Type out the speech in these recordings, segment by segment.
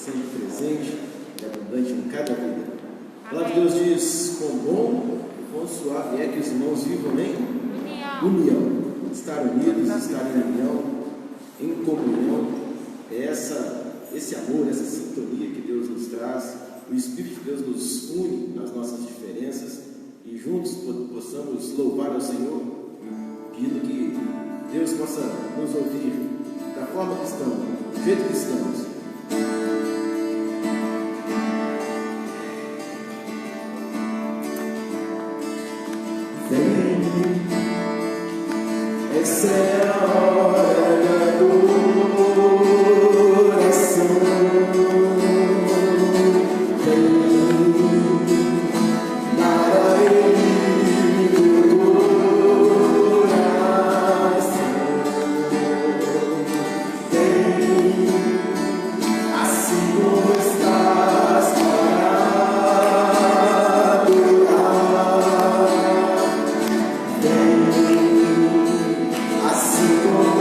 sempre presente e abundante em cada vida. A palavra de Deus diz: quão bom e quão suave é que os irmãos vivam em união. Estar unidos, estar em união, em comunhão, é esse amor, essa sintonia que Deus nos traz. O Espírito de Deus nos une nas nossas diferenças e juntos possamos louvar ao Senhor, pedindo que Deus possa nos ouvir da forma que estamos, do jeito que estamos. Vem, essa é a hora da adoração. Assim como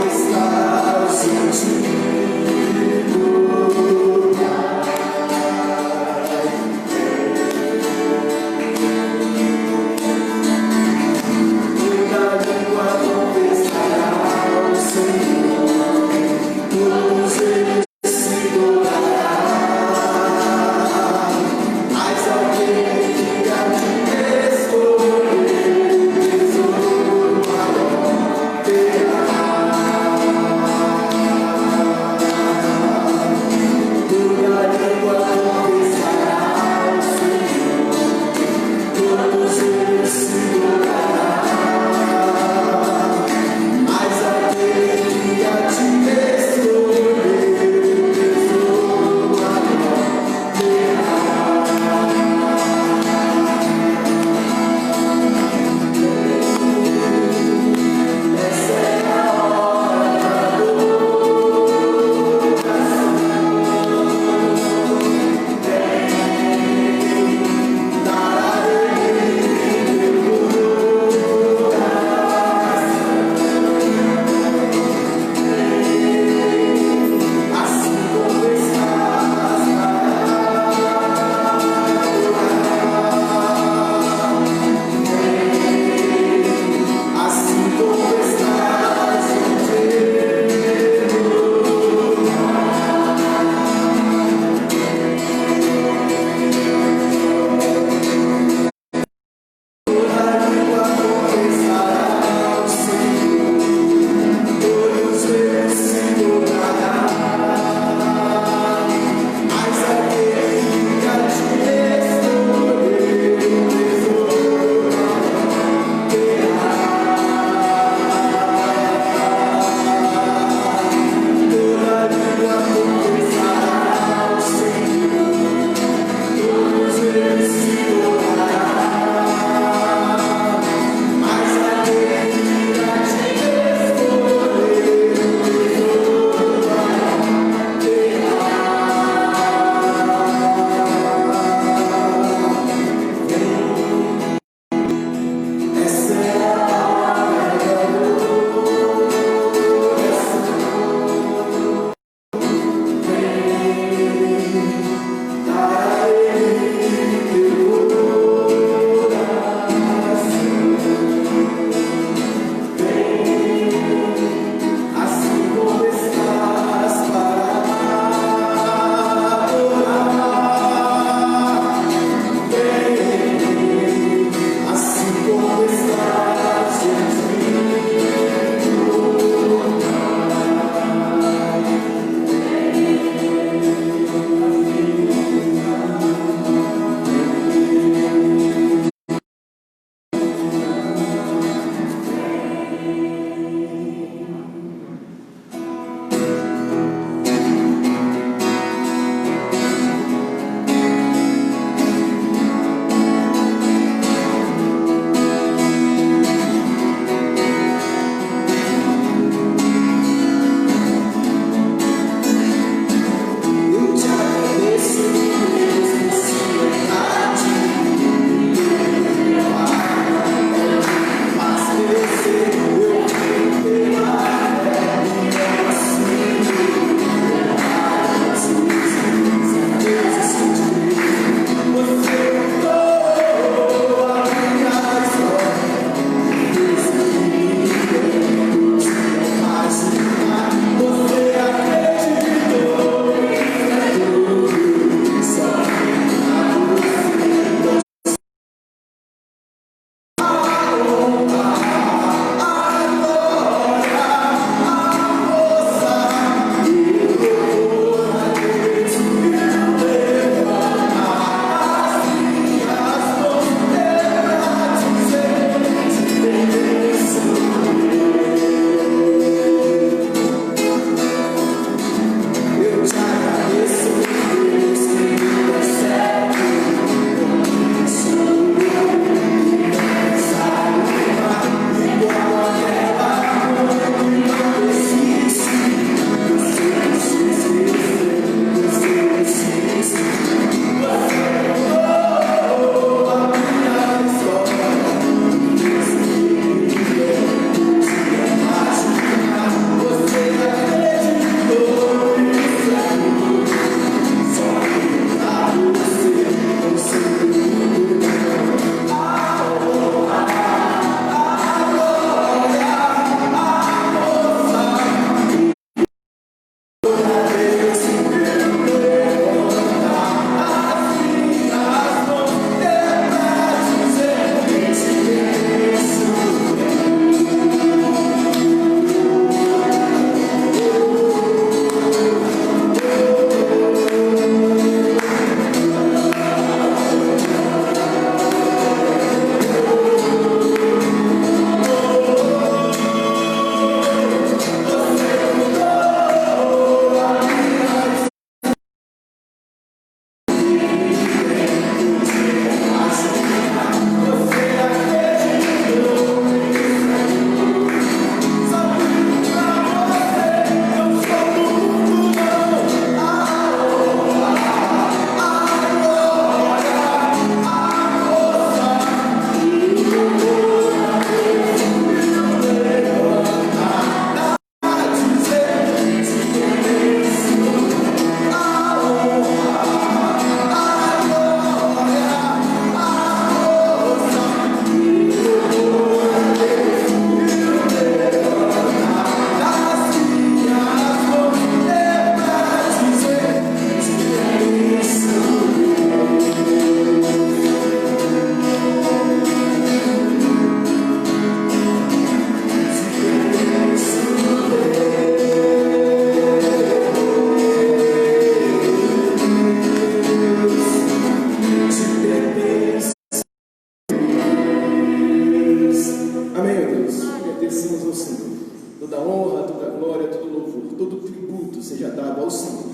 Amém, meu Deus. Agradecemos ao Senhor. Toda honra, toda glória, todo louvor, todo tributo seja dado ao Senhor.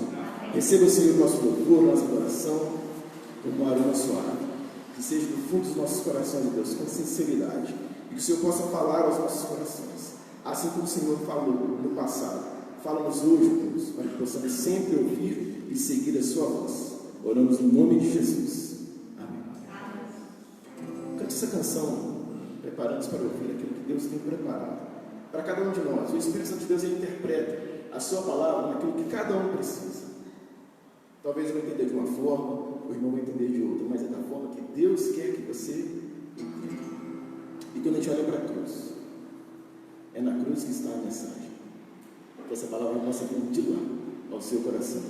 Receba, Senhor, nosso louvor, nossa adoração, como um aroma suave. Que seja do fundo dos nossos corações, Deus, com sinceridade. E que o Senhor possa falar aos nossos corações. Assim como o Senhor falou no passado. Fala-nos hoje, Deus, para que possamos sempre ouvir e seguir a sua voz. Oramos no nome de Jesus. Amém. Cante essa canção, preparando-nos para ouvir aquilo que Deus tem preparado para cada um de nós. O Espírito Santo de Deus, ele interpreta a sua palavra naquilo que cada um precisa. Talvez eu vou entender de uma forma, o irmão vai entender de outra, mas é da forma que Deus quer que você entenda. E quando a gente olha para a cruz, é na cruz que está a mensagem. Que essa palavra possa vir de lá ao seu coração.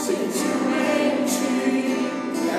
Gentilmente, e a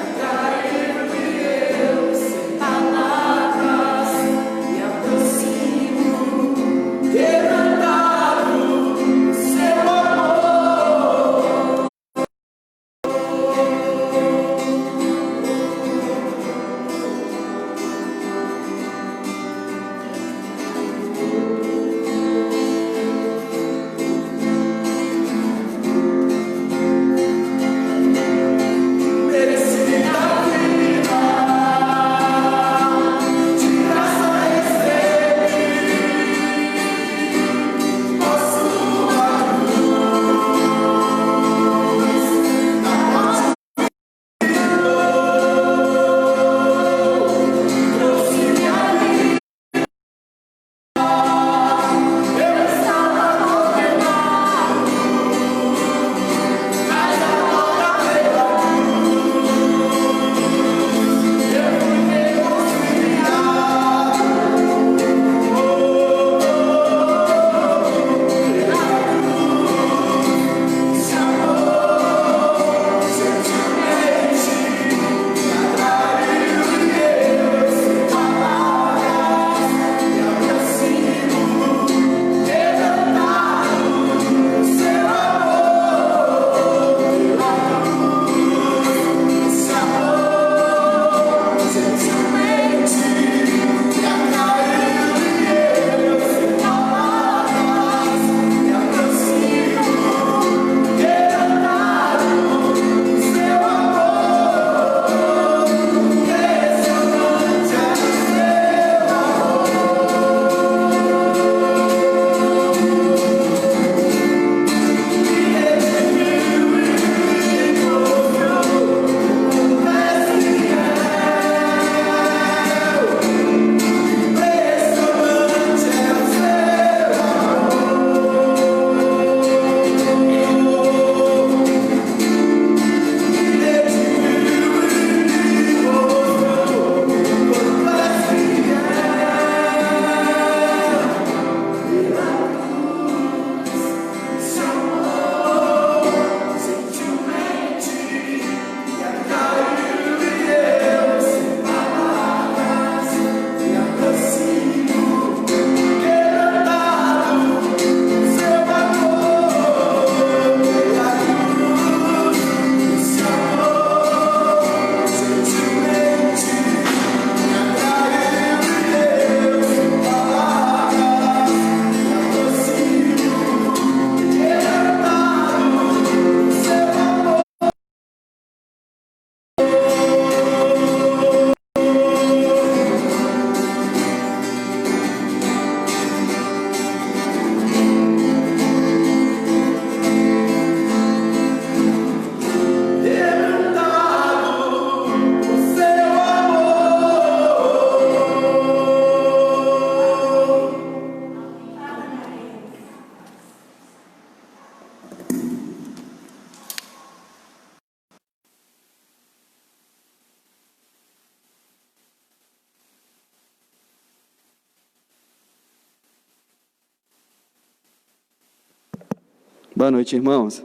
Boa noite, irmãos.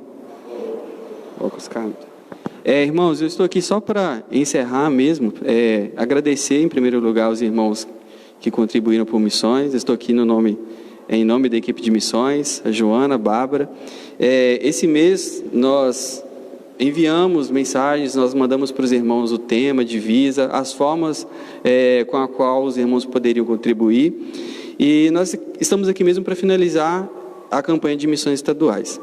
Irmãos, eu estou aqui só para encerrar mesmo, agradecer em primeiro lugar aos irmãos que contribuíram por missões. Eu estou aqui em nome da equipe de missões, a Joana, a Bárbara. Esse mês nós enviamos mensagens, nós mandamos para os irmãos o tema, divisa, as formas com a qual os irmãos poderiam contribuir. E nós estamos aqui mesmo para finalizar a campanha de missões estaduais.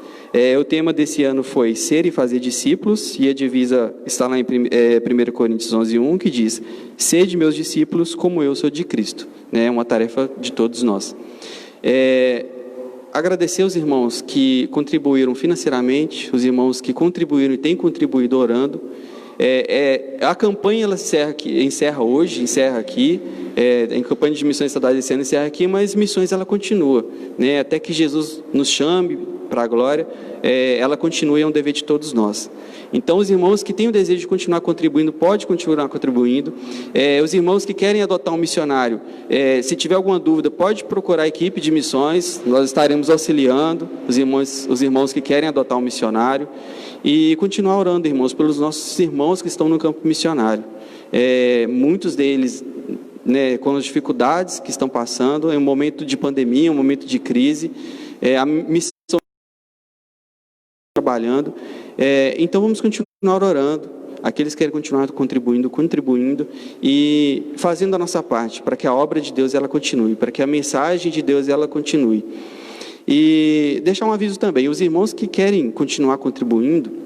O tema desse ano foi Ser e Fazer Discípulos, e a divisa está lá em 1 Coríntios 11:1, que diz: Sede meus discípulos como eu sou de Cristo. É uma tarefa de todos nós. Agradecer aos irmãos que contribuíram financeiramente, os irmãos que contribuíram e têm contribuído orando. A campanha ela encerra aqui, em campanha de missões estaduais esse ano encerra aqui, mas missões ela continua, né? Até que Jesus nos chame para a glória, ela continua e é um dever de todos nós. Então, os irmãos que têm o desejo de continuar contribuindo, pode continuar contribuindo. Os irmãos que querem adotar um missionário, se tiver alguma dúvida, pode procurar a equipe de missões, nós estaremos auxiliando os irmãos que querem adotar um missionário. E continuar orando, irmãos, pelos nossos irmãos que estão no campo missionário. Muitos deles, né, com as dificuldades que estão passando, é um momento de pandemia, um momento de crise, a missão trabalhando. Então vamos continuar orando, aqueles que querem continuar contribuindo e fazendo a nossa parte, para que a obra de Deus ela continue, para que a mensagem de Deus ela continue. E deixar um aviso também, os irmãos que querem continuar contribuindo,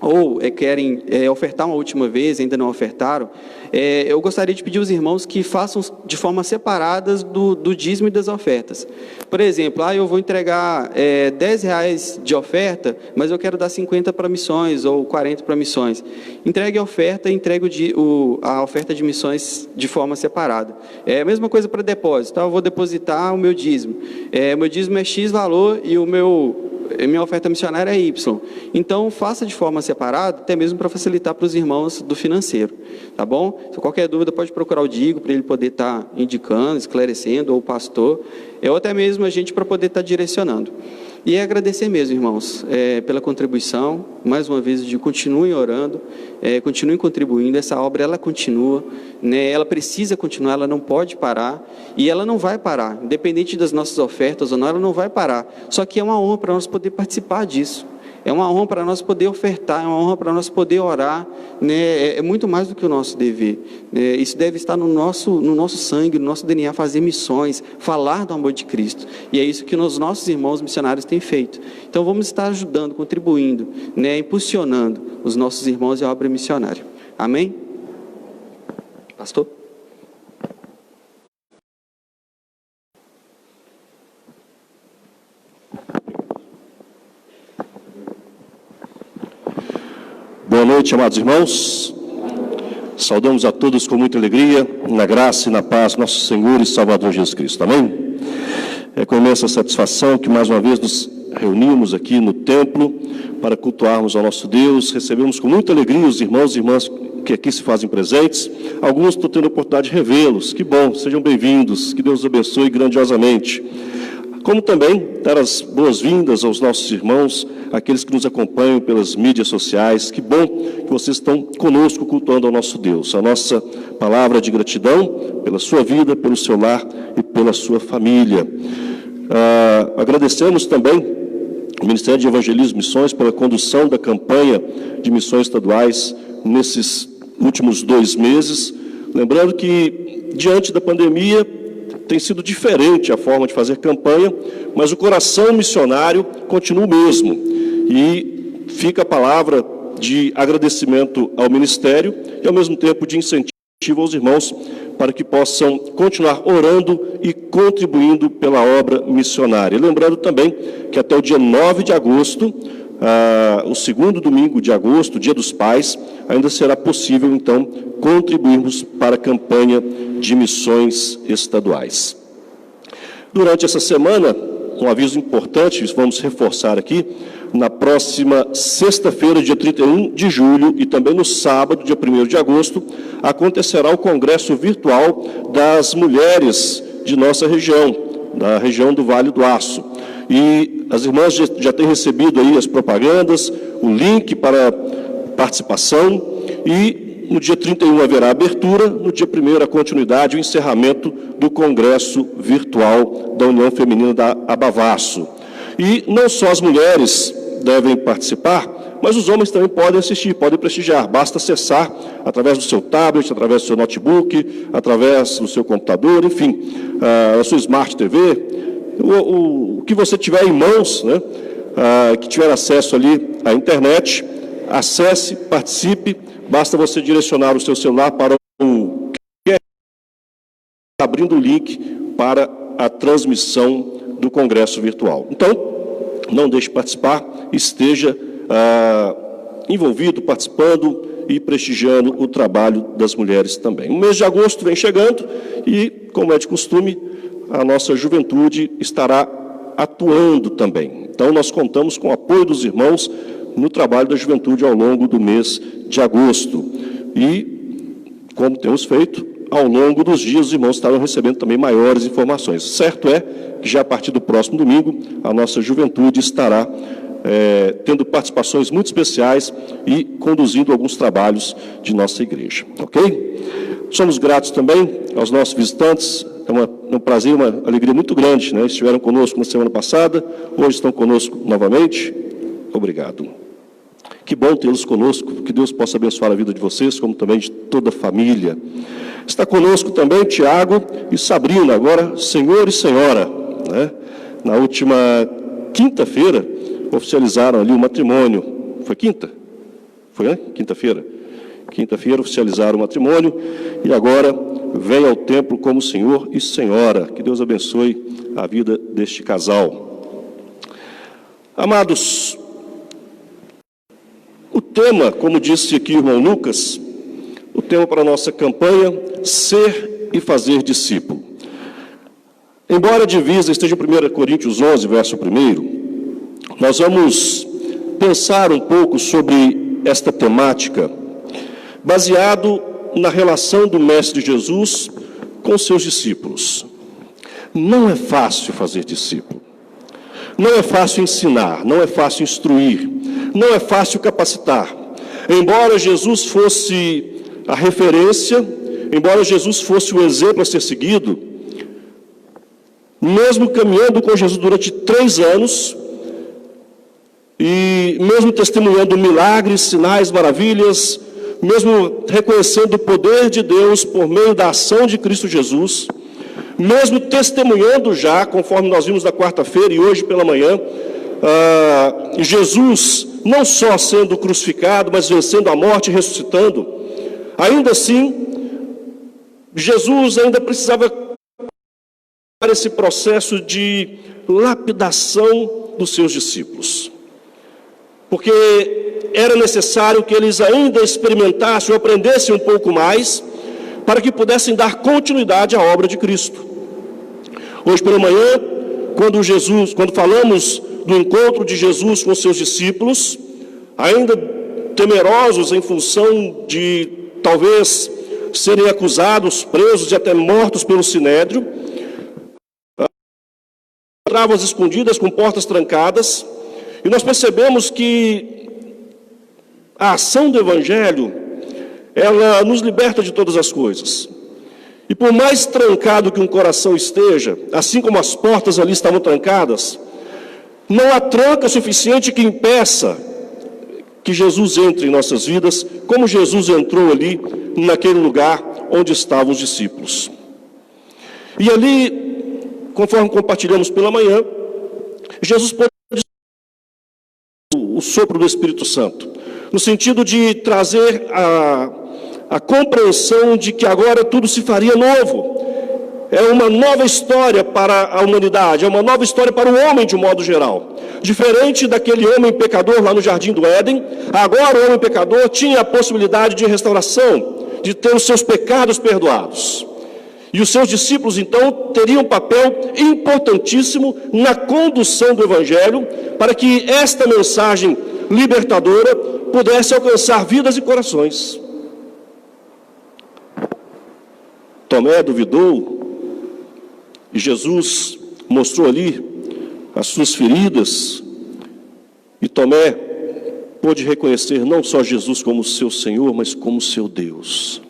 ou querem ofertar uma última vez, ainda não ofertaram, eu gostaria de pedir aos irmãos que façam de forma separadas do dízimo e das ofertas. Por exemplo, eu vou entregar R$10 de oferta, mas eu quero dar 50 para missões, ou 40 para missões. Entregue a oferta e entregue a oferta de missões de forma separada. A mesma coisa para depósito, eu vou depositar o meu dízimo. O meu dízimo é X valor e minha oferta missionária é Y. Então, faça de forma separada, até mesmo para facilitar para os irmãos do financeiro, tá bom? Se qualquer dúvida, pode procurar o Digo, para ele poder estar indicando, esclarecendo, ou o pastor, ou até mesmo a gente para poder estar direcionando. E agradecer mesmo, irmãos, pela contribuição, mais uma vez, continuem orando, continuem contribuindo, essa obra, ela continua, né? Ela precisa continuar, ela não pode parar, e ela não vai parar, independente das nossas ofertas ou não, ela não vai parar, só que é uma honra para nós poder participar disso, é uma honra para nós poder ofertar, é uma honra para nós poder orar, né? É muito mais do que o nosso dever, isso deve estar no nosso sangue, no nosso DNA, fazer missões, falar do amor de Cristo, e é isso que os nossos irmãos missionários têm feito. Então vamos estar ajudando, contribuindo, né? Impulsionando os nossos irmãos e a obra missionária. Amém? Pastor? Boa noite, amados irmãos. Saudamos a todos com muita alegria, na graça e na paz do nosso Senhor e Salvador Jesus Cristo. Amém? É com imensa satisfação que mais uma vez nos reunimos aqui no templo para cultuarmos ao nosso Deus. Recebemos com muita alegria os irmãos e irmãs que aqui se fazem presentes. Alguns estou tendo a oportunidade de revê-los. Que bom, sejam bem-vindos. Que Deus os abençoe grandiosamente. Como também dar as boas-vindas aos nossos irmãos, aqueles que nos acompanham pelas mídias sociais. Que bom que vocês estão conosco cultuando ao nosso Deus. A nossa palavra de gratidão pela sua vida, pelo seu lar e pela sua família. Agradecemos também o Ministério de Evangelismo e Missões pela condução da campanha de missões estaduais nesses últimos 2 meses. Lembrando que, diante da pandemia, tem sido diferente a forma de fazer campanha, mas o coração missionário continua o mesmo. E fica a palavra de agradecimento ao Ministério e, ao mesmo tempo, de incentivo aos irmãos para que possam continuar orando e contribuindo pela obra missionária. E lembrando também que até o dia 9 de agosto, o segundo domingo de agosto, Dia dos Pais, ainda será possível, então, contribuirmos para a campanha de missões estaduais. Durante essa semana, um aviso importante, vamos reforçar aqui, na próxima sexta-feira, dia 31 de julho, e também no sábado, dia 1º de agosto, acontecerá o Congresso Virtual das Mulheres de nossa região, da região do Vale do Aço. E as irmãs já têm recebido aí as propagandas, o link para participação, e no dia 31 haverá abertura, no dia 1º a continuidade, o encerramento do Congresso Virtual da União Feminina da Abavaço. E não só as mulheres devem participar, mas os homens também podem assistir, podem prestigiar. Basta acessar através do seu tablet, através do seu notebook, através do seu computador, enfim, a sua Smart TV, o que você tiver em mãos, né, que tiver acesso ali à internet, acesse, participe, basta você direcionar o seu celular para o QR, abrindo o link para a transmissão do Congresso Virtual. Então, não deixe de participar, esteja envolvido, participando e prestigiando o trabalho das mulheres também. O mês de agosto vem chegando e, como é de costume, a nossa juventude estará atuando também. Então, nós contamos com o apoio dos irmãos no trabalho da juventude ao longo do mês de agosto. E, como temos feito, ao longo dos dias, os irmãos estarão recebendo também maiores informações. Certo é que já a partir do próximo domingo, a nossa juventude estará tendo participações muito especiais e conduzindo alguns trabalhos de nossa igreja. Ok? Somos gratos também aos nossos visitantes. É um prazer, uma alegria muito grande, né? Estiveram conosco na semana passada, hoje estão conosco novamente. Obrigado. Que bom tê-los conosco, que Deus possa abençoar a vida de vocês, como também de toda a família. Está conosco também Tiago e Sabrina, agora senhor e senhora, né? Na última quinta-feira, oficializaram ali o matrimônio. Foi quinta? Foi, né? Quinta-feira. Quinta-feira oficializaram o matrimônio e agora vem ao templo como senhor e senhora. Que Deus abençoe a vida deste casal. Amados, o tema, como disse aqui o irmão Lucas, o tema para a nossa campanha, ser e fazer discípulo. Embora a divisa esteja em 1 Coríntios 11, verso 1, nós vamos pensar um pouco sobre esta temática, baseado na relação do Mestre Jesus com seus discípulos. Não é fácil fazer discípulo. Não é fácil ensinar, não é fácil instruir, não é fácil capacitar. Embora Jesus fosse a referência, embora Jesus fosse o exemplo a ser seguido, mesmo caminhando com Jesus durante 3 anos, e mesmo testemunhando milagres, sinais, maravilhas, mesmo reconhecendo o poder de Deus por meio da ação de Cristo Jesus, mesmo testemunhando já, conforme nós vimos na quarta-feira e hoje pela manhã, Jesus não só sendo crucificado, mas vencendo a morte e ressuscitando, ainda assim, Jesus ainda precisava esse processo de lapidação dos seus discípulos. Porque era necessário que eles ainda experimentassem ou aprendessem um pouco mais, para que pudessem dar continuidade à obra de Cristo. Hoje pela manhã, quando falamos do encontro de Jesus com seus discípulos, ainda temerosos em função de talvez serem acusados, presos e até mortos pelo Sinédrio, travas escondidas com portas trancadas, e nós percebemos que a ação do Evangelho, ela nos liberta de todas as coisas. E por mais trancado que um coração esteja, assim como as portas ali estavam trancadas, não há tranca suficiente que impeça que Jesus entre em nossas vidas, como Jesus entrou ali, naquele lugar onde estavam os discípulos. E ali, conforme compartilhamos pela manhã, Jesus pôde o sopro do Espírito Santo, no sentido de trazer a compreensão de que agora tudo se faria novo. É uma nova história para a humanidade, é uma nova história para o homem de um modo geral. Diferente daquele homem pecador lá no Jardim do Éden, agora o homem pecador tinha a possibilidade de restauração, de ter os seus pecados perdoados. E os seus discípulos, então, teriam um papel importantíssimo na condução do Evangelho, para que esta mensagem libertadora pudesse alcançar vidas e corações. Tomé duvidou, e Jesus mostrou ali as suas feridas, e Tomé pôde reconhecer não só Jesus como seu Senhor, mas como seu Deus.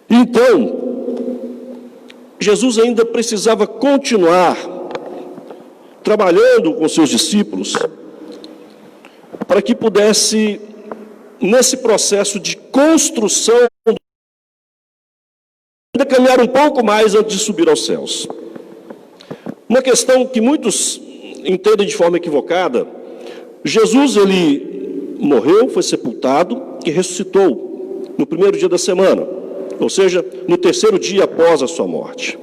Então, Jesus ainda precisava continuar trabalhando com seus discípulos para que pudesse, nesse processo de construção, ainda caminhar um pouco mais antes de subir aos céus. Uma questão que muitos entendem de forma equivocada: Jesus, ele morreu, foi sepultado e ressuscitou no primeiro dia da semana, ou seja, no terceiro dia após a sua morte.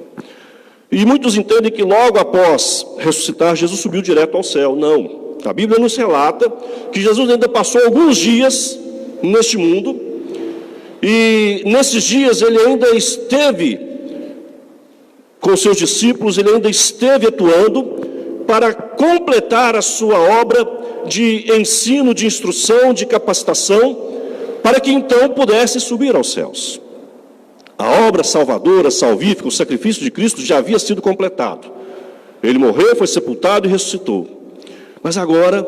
E muitos entendem que logo após ressuscitar, Jesus subiu direto ao céu. Não. A Bíblia nos relata que Jesus ainda passou alguns dias neste mundo, e nesses dias ele ainda esteve com seus discípulos, ele ainda esteve atuando para completar a sua obra de ensino, de instrução, de capacitação, para que então pudesse subir aos céus. A obra salvadora, salvífica, o sacrifício de Cristo já havia sido completado. Ele morreu, foi sepultado e ressuscitou. Mas agora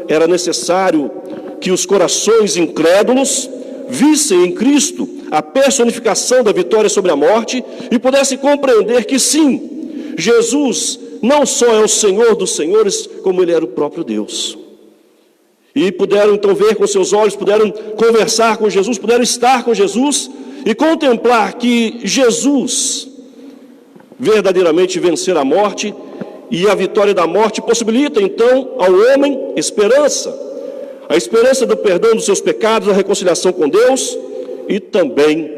era necessário que os corações incrédulos vissem em Cristo a personificação da vitória sobre a morte e pudessem compreender que sim, Jesus não só é o Senhor dos senhores, como Ele era o próprio Deus. E puderam então ver com seus olhos, puderam conversar com Jesus, puderam estar com Jesus e contemplar que Jesus verdadeiramente vencer a morte, e a vitória da morte possibilita então ao homem esperança, a esperança do perdão dos seus pecados, a reconciliação com Deus e também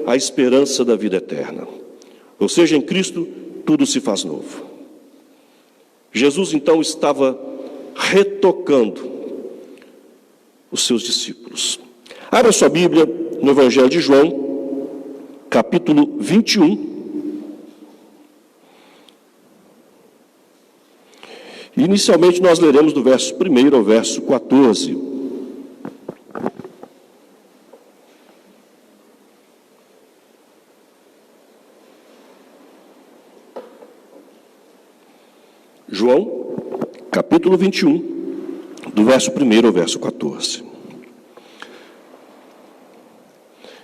a esperança da vida eterna. Ou seja, em Cristo tudo se faz novo. Jesus então estava retocando os seus discípulos. Abra sua Bíblia no Evangelho de João, capítulo 21. Inicialmente nós leremos do verso 1 ao verso 14. João, capítulo 21, do verso 1 ao verso 14.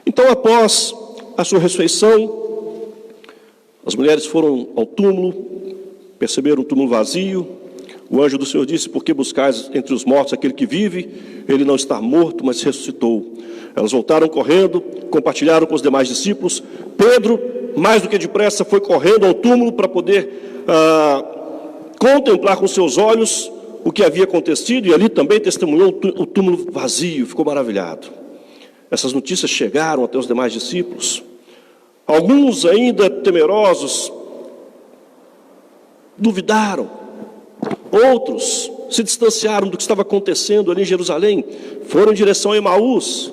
Então, após a sua ressurreição, as mulheres foram ao túmulo, perceberam o túmulo vazio. O anjo do Senhor disse: por que buscais entre os mortos aquele que vive? Ele não está morto, mas ressuscitou. Elas voltaram correndo, compartilharam com os demais discípulos. Pedro, mais do que depressa, foi correndo ao túmulo para poder contemplar com seus olhos o que havia acontecido, e ali também testemunhou o túmulo vazio, ficou maravilhado. Essas notícias chegaram até os demais discípulos. Alguns, ainda temerosos, duvidaram. Outros se distanciaram do que estava acontecendo ali em Jerusalém, foram em direção a Emaús,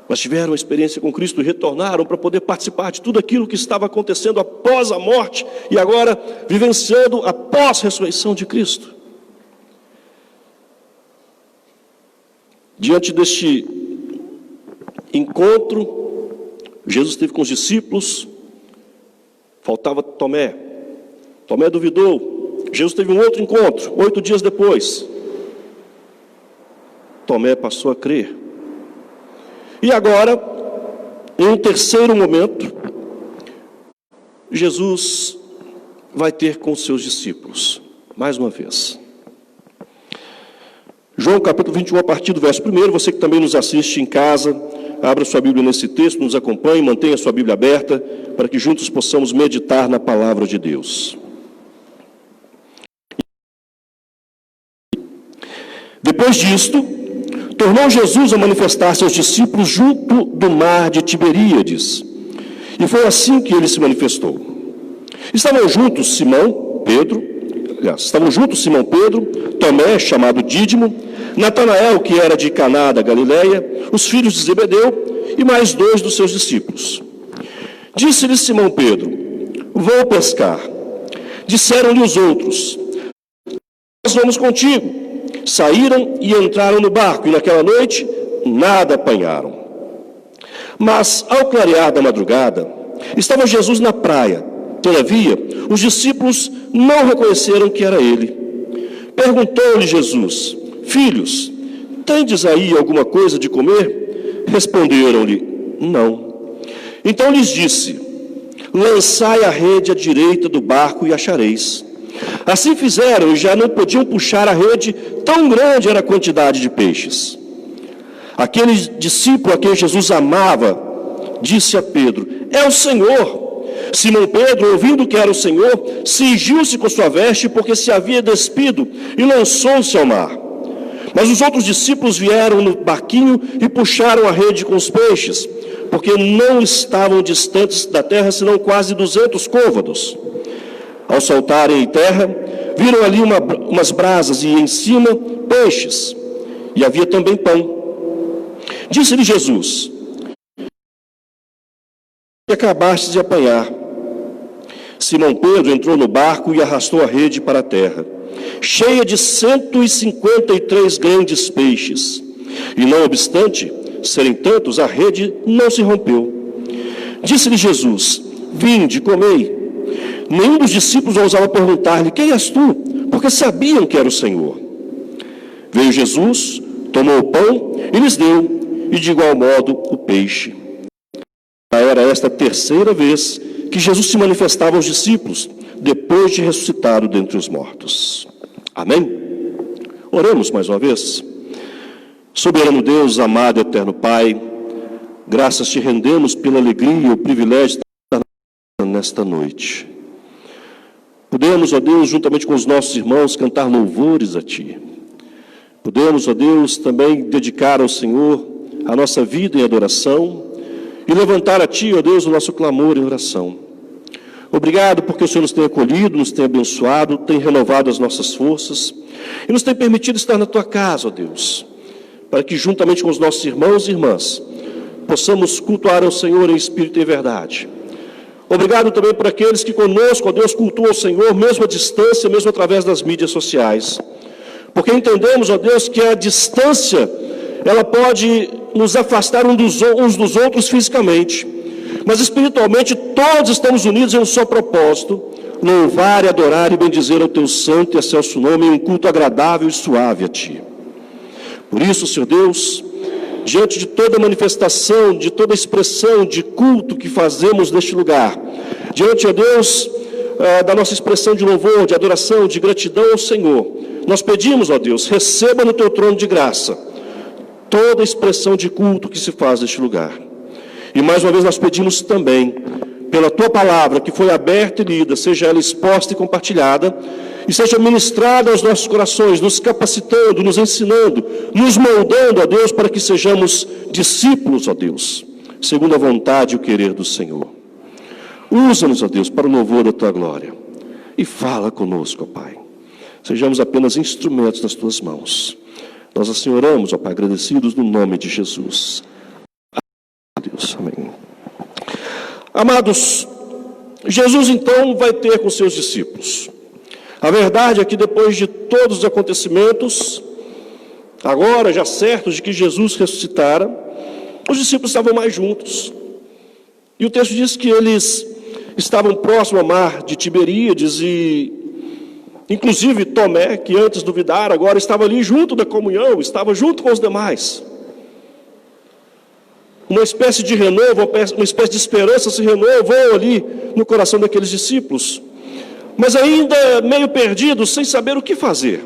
mas tiveram uma experiência com Cristo e retornaram para poder participar de tudo aquilo que estava acontecendo após a morte e agora vivenciando a pós-ressurreição de Cristo. Diante deste encontro, Jesus esteve com os discípulos, faltava Tomé. Tomé duvidou. Jesus teve um outro encontro, 8 dias depois. Tomé passou a crer. E agora, em um terceiro momento, Jesus vai ter com os seus discípulos, mais uma vez. João capítulo 21, a partir do verso 1, você que também nos assiste em casa, abra sua Bíblia nesse texto, nos acompanhe, mantenha sua Bíblia aberta, para que juntos possamos meditar na palavra de Deus. Depois disto, tornou Jesus a manifestar seus discípulos junto do mar de Tiberíades. E foi assim que ele se manifestou. Estavam juntos Simão Pedro, Tomé, chamado Dídimo, Natanael, que era de Caná da Galileia, os filhos de Zebedeu e mais 2 dos seus discípulos. Disse-lhe Simão Pedro: vou pescar. Disseram-lhe os outros: nós vamos contigo. Saíram e entraram no barco, e naquela noite nada apanharam. Mas, ao clarear da madrugada, estava Jesus na praia. Todavia, os discípulos não reconheceram que era ele. Perguntou-lhe Jesus: filhos, tendes aí alguma coisa de comer? Responderam-lhe: não. Então lhes disse: lançai a rede à direita do barco e achareis. Assim fizeram e já não podiam puxar a rede, tão grande era a quantidade de peixes. Aquele discípulo a quem Jesus amava disse a Pedro: é o Senhor. Simão Pedro, ouvindo que era o Senhor, cingiu-se com sua veste, porque se havia despido, e lançou-se ao mar. Mas os outros discípulos vieram no barquinho e puxaram a rede com os peixes, porque não estavam distantes da terra, senão quase 200 côvados. Ao saltarem em terra, viram ali umas brasas e em cima peixes, e havia também pão. Disse-lhe Jesus: que acabaste de apanhar. Simão Pedro entrou no barco e arrastou a rede para a terra, cheia de 153 grandes peixes. E não obstante serem tantos, a rede não se rompeu. Disse-lhe Jesus: vinde, comei. Nenhum dos discípulos ousava perguntar-lhe: quem és tu? Porque sabiam que era o Senhor. Veio Jesus, tomou o pão e lhes deu, e de igual modo o peixe. Era esta a terceira vez que Jesus se manifestava aos discípulos, depois de ressuscitado dentre os mortos. Amém? Oremos mais uma vez. Soberano Deus, amado e eterno Pai, graças te rendemos pela alegria e o privilégio de estar nesta noite. Podemos, ó Deus, juntamente com os nossos irmãos, cantar louvores a Ti. Podemos, ó Deus, também dedicar ao Senhor a nossa vida em adoração e levantar a Ti, ó Deus, o nosso clamor em oração. Obrigado porque o Senhor nos tem acolhido, nos tem abençoado, tem renovado as nossas forças e nos tem permitido estar na Tua casa, ó Deus, para que juntamente com os nossos irmãos e irmãs possamos cultuar ao Senhor em espírito e verdade. Obrigado também por aqueles que conosco, ó Deus, cultuam o Senhor, mesmo à distância, mesmo através das mídias sociais. Porque entendemos, ó Deus, que a distância, ela pode nos afastar uns dos outros fisicamente. Mas espiritualmente todos estamos unidos em um só propósito: louvar e adorar e bendizer ao Teu santo e excelso nome em um culto agradável e suave a Ti. Por isso, Senhor Deus, diante de toda manifestação, de toda expressão de culto que fazemos neste lugar, diante, ó Deus, da nossa expressão de louvor, de adoração, de gratidão ao Senhor, nós pedimos, ó Deus, receba no Teu trono de graça toda expressão de culto que se faz neste lugar. E mais uma vez nós pedimos também, pela Tua palavra que foi aberta e lida, seja ela exposta e compartilhada, e seja ministrada aos nossos corações, nos capacitando, nos ensinando, nos moldando, ó Deus, para que sejamos discípulos, ó Deus, segundo a vontade e o querer do Senhor. Usa-nos, ó Deus, para o louvor da Tua glória, e fala conosco, ó Pai. Sejamos apenas instrumentos nas Tuas mãos. Nós assim oramos, ó Pai, agradecidos no nome de Jesus. Deus, amém. Amados, Jesus então vai ter com seus discípulos. A verdade é que depois de todos os acontecimentos, agora já certos de que Jesus ressuscitara, os discípulos estavam mais juntos. E o texto diz que eles estavam próximos ao mar de Tiberíades e, inclusive, Tomé, que antes duvidara, agora estava ali junto da comunhão, estava junto com os demais. Uma espécie de renovo, uma espécie de esperança se renovou ali no coração daqueles discípulos, mas ainda meio perdidos, sem saber o que fazer.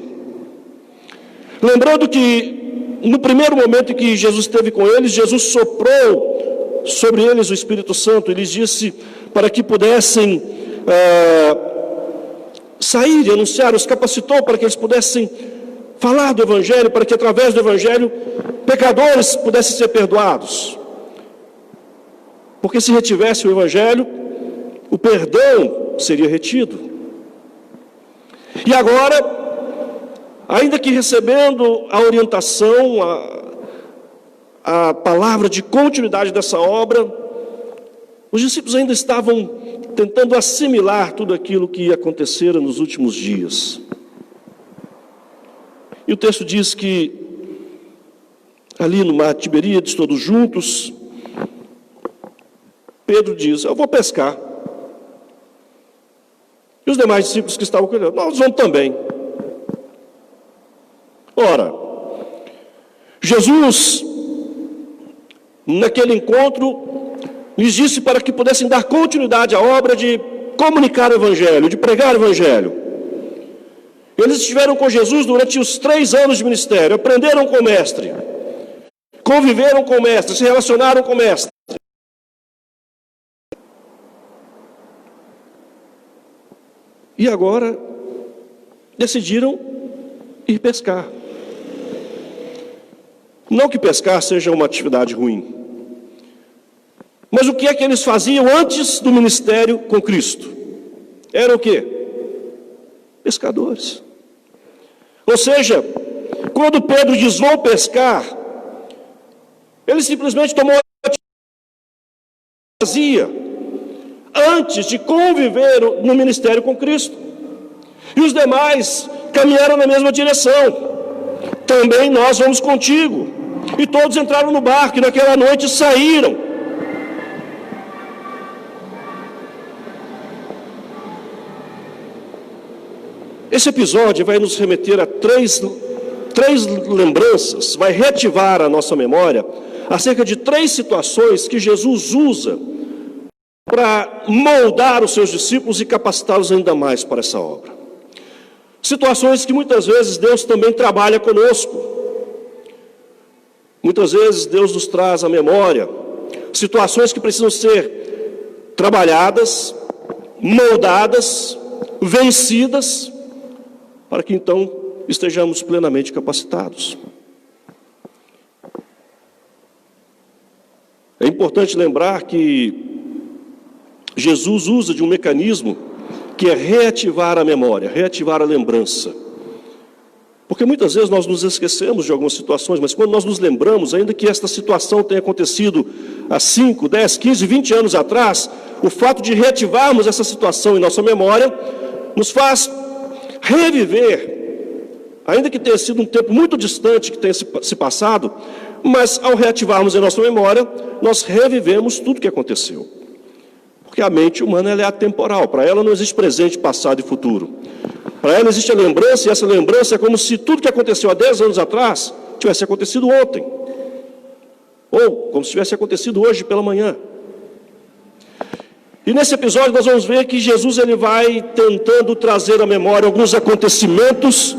Lembrando que no primeiro momento em que Jesus esteve com eles, Jesus soprou sobre eles o Espírito Santo e lhes disse para que pudessem sair e anunciar, os capacitou para que eles pudessem falar do Evangelho, para que através do Evangelho pecadores pudessem ser perdoados. Porque se retivesse o Evangelho, o perdão seria retido. E agora, ainda que recebendo a orientação, a palavra de continuidade dessa obra, os discípulos ainda estavam tentando assimilar tudo aquilo que acontecera nos últimos dias. E o texto diz que ali no mar de Tiberíades, todos juntos, Pedro diz: eu vou pescar. E os demais discípulos que estavam com ele, nós vamos também. Ora, Jesus, naquele encontro, lhes disse para que pudessem dar continuidade à obra de comunicar o Evangelho, de pregar o Evangelho. Eles estiveram com Jesus durante os 3 anos de ministério, aprenderam com o Mestre, conviveram com o Mestre, se relacionaram com o Mestre. E agora decidiram ir pescar. Não que pescar seja uma atividade ruim, mas o que é que eles faziam antes do ministério com Cristo? Era o quê? Pescadores. Ou seja, quando Pedro diz vou pescar, ele simplesmente tomou a vazia antes de conviver no ministério com Cristo. E os demais caminharam na mesma direção. Também nós vamos contigo. E todos entraram no barco e naquela noite saíram. Esse episódio vai nos remeter a três lembranças, vai reativar a nossa memória acerca de 3 situações que Jesus usa para moldar os seus discípulos e capacitá-los ainda mais para essa obra. Situações que muitas vezes Deus também trabalha conosco. Muitas vezes Deus nos traz à memória situações que precisam ser trabalhadas, moldadas, vencidas, para que então estejamos plenamente capacitados. É importante lembrar que Jesus usa de um mecanismo que é reativar a memória, reativar a lembrança. Porque muitas vezes nós nos esquecemos de algumas situações, mas quando nós nos lembramos, ainda que esta situação tenha acontecido há 5, 10, 15, 20 anos atrás, o fato de reativarmos essa situação em nossa memória nos faz reviver, ainda que tenha sido um tempo muito distante que tenha se passado, mas ao reativarmos em nossa memória, nós revivemos tudo o que aconteceu. Porque a mente humana ela é atemporal, para ela não existe presente, passado e futuro. Para ela existe a lembrança, e essa lembrança é como se tudo que aconteceu há 10 anos atrás tivesse acontecido ontem. Ou como se tivesse acontecido hoje pela manhã. E nesse episódio nós vamos ver que Jesus ele vai tentando trazer à memória alguns acontecimentos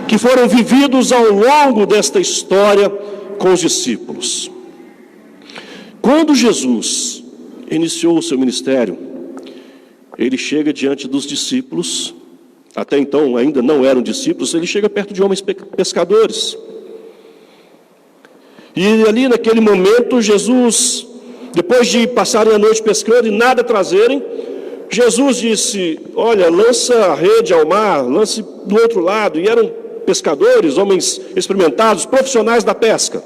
que foram vividos ao longo desta história com os discípulos. Quando Jesus iniciou o seu ministério, ele chega diante dos discípulos, até então ainda não eram discípulos, ele chega perto de homens pescadores. E ali naquele momento, Jesus, depois de passarem a noite pescando e nada trazerem, Jesus disse, olha, lança a rede ao mar, lance do outro lado. E eram pescadores, homens experimentados, profissionais da pesca.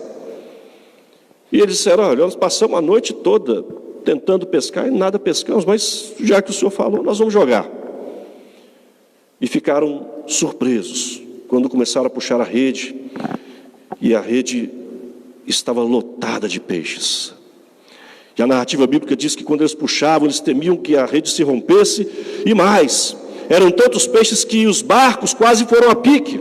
E eles disseram, olha, nós passamos a noite toda tentando pescar e nada pescamos, mas já que o Senhor falou, nós vamos jogar. E ficaram surpresos quando começaram a puxar a rede, e a rede estava lotada de peixes. E a narrativa bíblica diz que quando eles puxavam, eles temiam que a rede se rompesse, e mais, eram tantos peixes que os barcos quase foram a pique.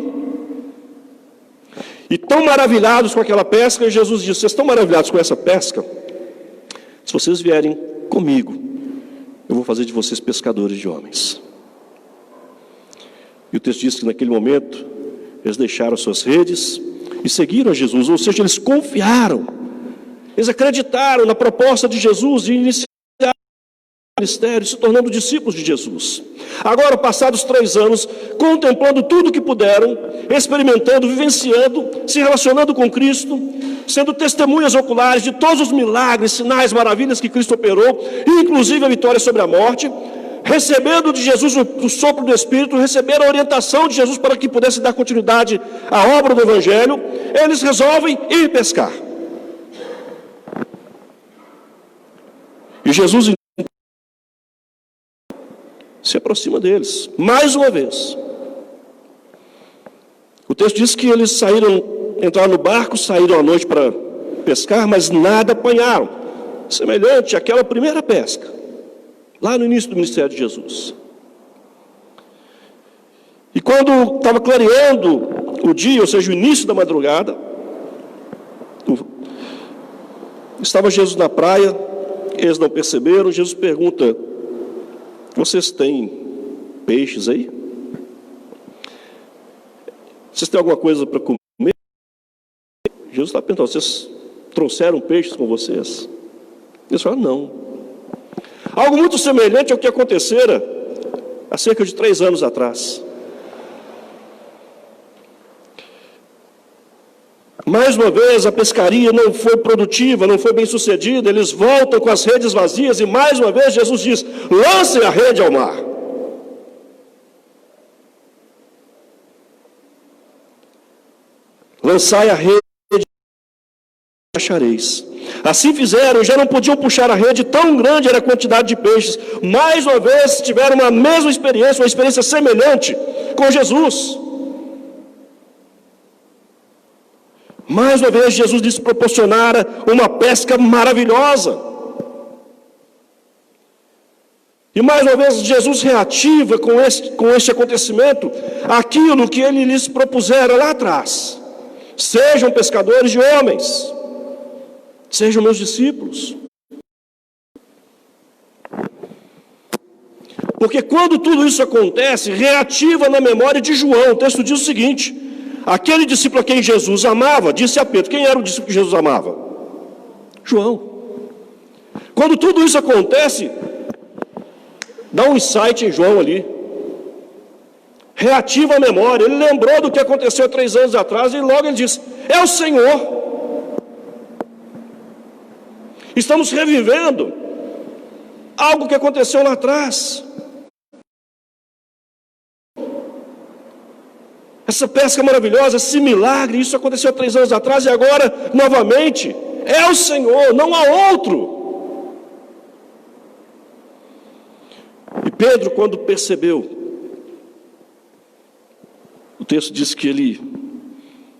E tão maravilhados com aquela pesca, Jesus disse, vocês estão maravilhados com essa pesca? Se vocês vierem comigo, eu vou fazer de vocês pescadores de homens. E o texto diz que naquele momento, eles deixaram suas redes e seguiram a Jesus, ou seja, eles confiaram, eles acreditaram na proposta de Jesus de iniciar o ministério, se tornando discípulos de Jesus. Agora, passados 3 anos, contemplando tudo o que puderam, experimentando, vivenciando, se relacionando com Cristo, sendo testemunhas oculares de todos os milagres, sinais, maravilhas que Cristo operou, inclusive a vitória sobre a morte, recebendo de Jesus o sopro do Espírito, receberam a orientação de Jesus para que pudesse dar continuidade à obra do Evangelho, eles resolvem ir pescar. E Jesus se aproxima deles, mais uma vez. O texto diz que eles entraram no barco, saíram à noite para pescar, mas nada apanharam, semelhante àquela primeira pesca, lá no início do ministério de Jesus. E quando estava clareando o dia, ou seja, o início da madrugada, estava Jesus na praia, eles não perceberam. Jesus pergunta: vocês têm peixes aí? Vocês têm alguma coisa para comer? Jesus está perguntando: vocês trouxeram peixes com vocês? Eles falam: não. Algo muito semelhante ao que acontecera há cerca de 3 anos atrás. Mais uma vez a pescaria não foi produtiva, não foi bem sucedida. Eles voltam com as redes vazias e mais uma vez Jesus diz: lancem a rede ao mar. Lançai a rede e achareis. Assim fizeram, já não podiam puxar a rede, tão grande era a quantidade de peixes. Mais uma vez tiveram uma mesma experiência, uma experiência semelhante com Jesus. Mais uma vez Jesus lhes proporcionara uma pesca maravilhosa. E mais uma vez Jesus reativa com este acontecimento aquilo que ele lhes propusera lá atrás: sejam pescadores de homens, sejam meus discípulos. Porque quando tudo isso acontece, reativa na memória de João. O texto diz o seguinte: aquele discípulo a quem Jesus amava, disse a Pedro. Quem era o discípulo que Jesus amava? João. Quando tudo isso acontece, dá um insight em João ali. Reativa a memória. Ele lembrou do que aconteceu há 3 anos atrás e logo ele diz: é o Senhor. Estamos revivendo algo que aconteceu lá atrás. Essa pesca maravilhosa, esse milagre, isso aconteceu há 3 anos atrás e agora, novamente, é o Senhor, não há outro. E Pedro, quando percebeu, o texto diz que ele,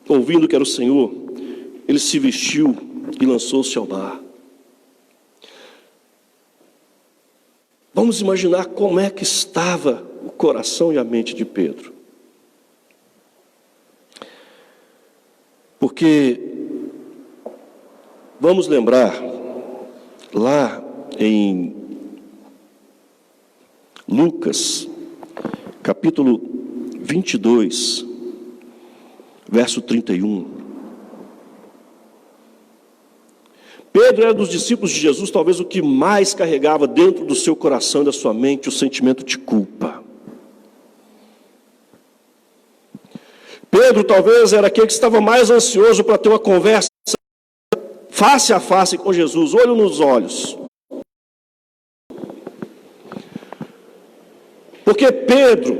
ouvindo que era o Senhor, ele se vestiu e lançou-se ao mar. Vamos imaginar como é que estava o coração e a mente de Pedro. Porque, vamos lembrar, lá em Lucas, capítulo 22, verso 31. Pedro era dos discípulos de Jesus, talvez o que mais carregava dentro do seu coração e da sua mente o sentimento de culpa. Pedro talvez era aquele que estava mais ansioso para ter uma conversa face a face com Jesus, olho nos olhos. Porque Pedro,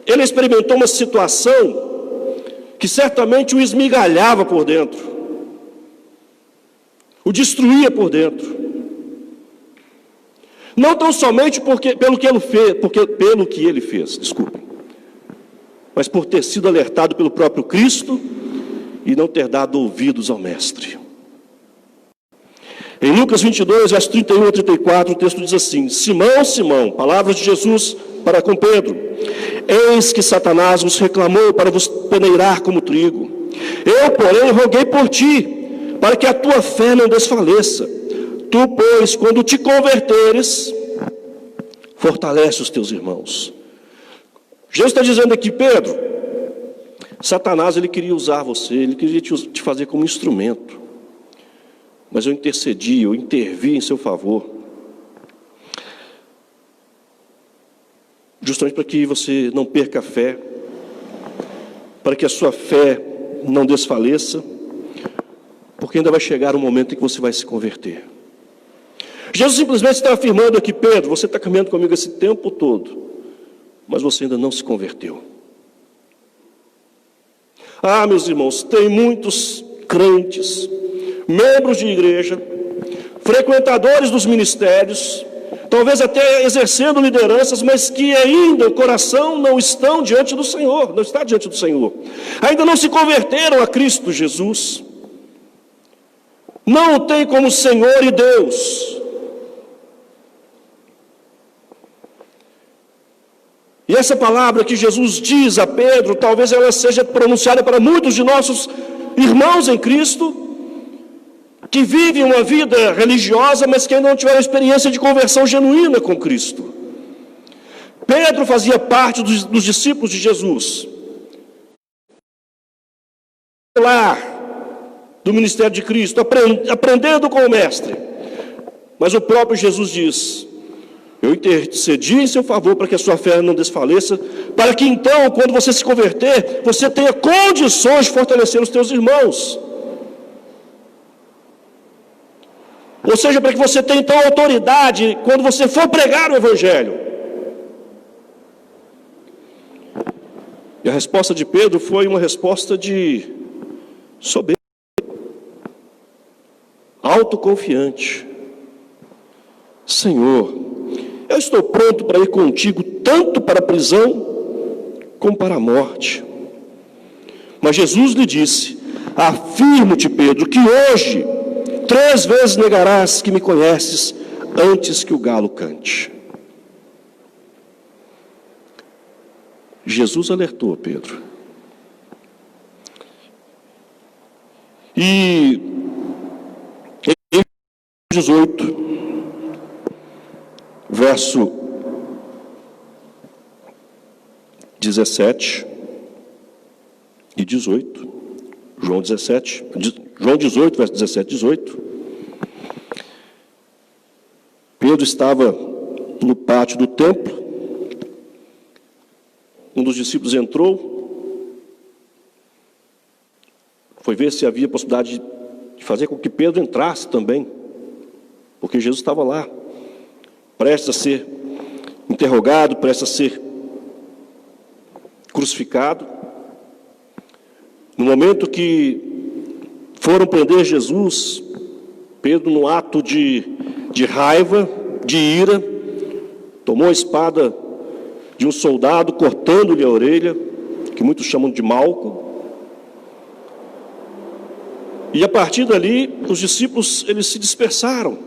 ele experimentou uma situação que certamente o esmigalhava por dentro, o destruía por dentro. Não tão somente pelo que ele fez, desculpem, mas por ter sido alertado pelo próprio Cristo e não ter dado ouvidos ao Mestre. Em Lucas 22, versos 31 a 34, o texto diz assim: Simão, Simão, palavras de Jesus para com Pedro: eis que Satanás vos reclamou para vos peneirar como trigo. Eu, porém, roguei por ti, para que a tua fé não desfaleça. Tu, pois, quando te converteres, fortalece os teus irmãos. Jesus está dizendo aqui: Pedro, Satanás, ele queria usar você, ele queria te fazer como instrumento. Mas eu intercedi, eu intervi em seu favor. Justamente para que você não perca a fé, para que a sua fé não desfaleça, porque ainda vai chegar um momento em que você vai se converter. Jesus simplesmente está afirmando aqui: Pedro, você está caminhando comigo esse tempo todo, mas você ainda não se converteu. Ah, meus irmãos, tem muitos crentes, membros de igreja, frequentadores dos ministérios, talvez até exercendo lideranças, mas que ainda o coração não estão diante do Senhor, não está diante do Senhor. Ainda não se converteram a Cristo Jesus. Não o tem como Senhor e Deus. E essa palavra que Jesus diz a Pedro, talvez ela seja pronunciada para muitos de nossos irmãos em Cristo, que vivem uma vida religiosa, mas que ainda não tiveram experiência de conversão genuína com Cristo. Pedro fazia parte dos discípulos de Jesus, lá do ministério de Cristo, aprendendo com o Mestre. Mas o próprio Jesus diz: eu intercedi em seu favor para que a sua fé não desfaleça, para que então, quando você se converter, você tenha condições de fortalecer os teus irmãos. Ou seja, para que você tenha então autoridade quando você for pregar o Evangelho. E a resposta de Pedro foi uma resposta de soberba, autoconfiante. Senhor, eu estou pronto para ir contigo tanto para a prisão como para a morte. Mas Jesus lhe disse: afirmo-te, Pedro, que hoje 3 vezes negarás que me conheces antes que o galo cante. Jesus alertou Pedro. E em 18, verso 17 e 18, João 18, verso 17 e 18, Pedro estava no pátio do templo, um dos discípulos entrou, foi ver se havia possibilidade de fazer com que Pedro entrasse também, porque Jesus estava lá, prestes a ser interrogado, prestes a ser crucificado. No momento que foram prender Jesus, Pedro, no ato de raiva, de ira, tomou a espada de um soldado, cortando-lhe a orelha, que muitos chamam de Malco. E a partir dali, os discípulos, eles se dispersaram,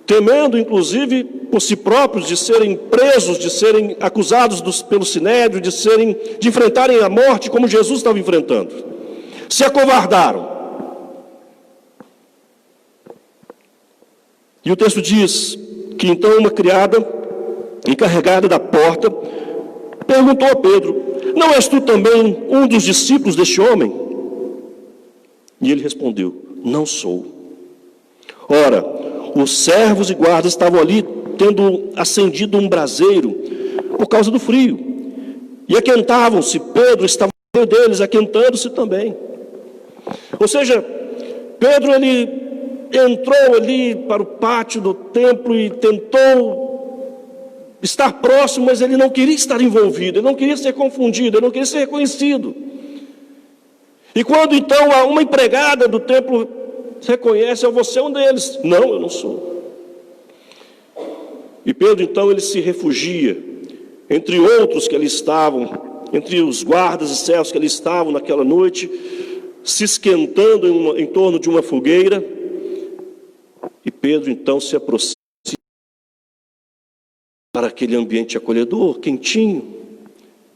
temendo, inclusive, por si próprios, de serem presos, de serem acusados pelo Sinédrio, de enfrentarem a morte como Jesus estava enfrentando. Se acovardaram. E o texto diz que então uma criada, encarregada da porta, perguntou a Pedro: não és tu também um dos discípulos deste homem? E ele respondeu: não sou. Ora, os servos e guardas estavam ali, tendo acendido um braseiro, por causa do frio, e aquentavam-se. Pedro estava no meio deles, aquentando-se também. Ou seja, Pedro, ele entrou ali para o pátio do templo e tentou estar próximo, mas ele não queria estar envolvido, ele não queria ser confundido, ele não queria ser reconhecido. E quando então uma empregada do templo reconhece: você é um deles. Não, eu não sou. E Pedro então ele se refugia entre outros que ali estavam, entre os guardas e servos que ali estavam naquela noite, se esquentando em torno de uma fogueira. E Pedro então se aproxima para aquele ambiente acolhedor, quentinho,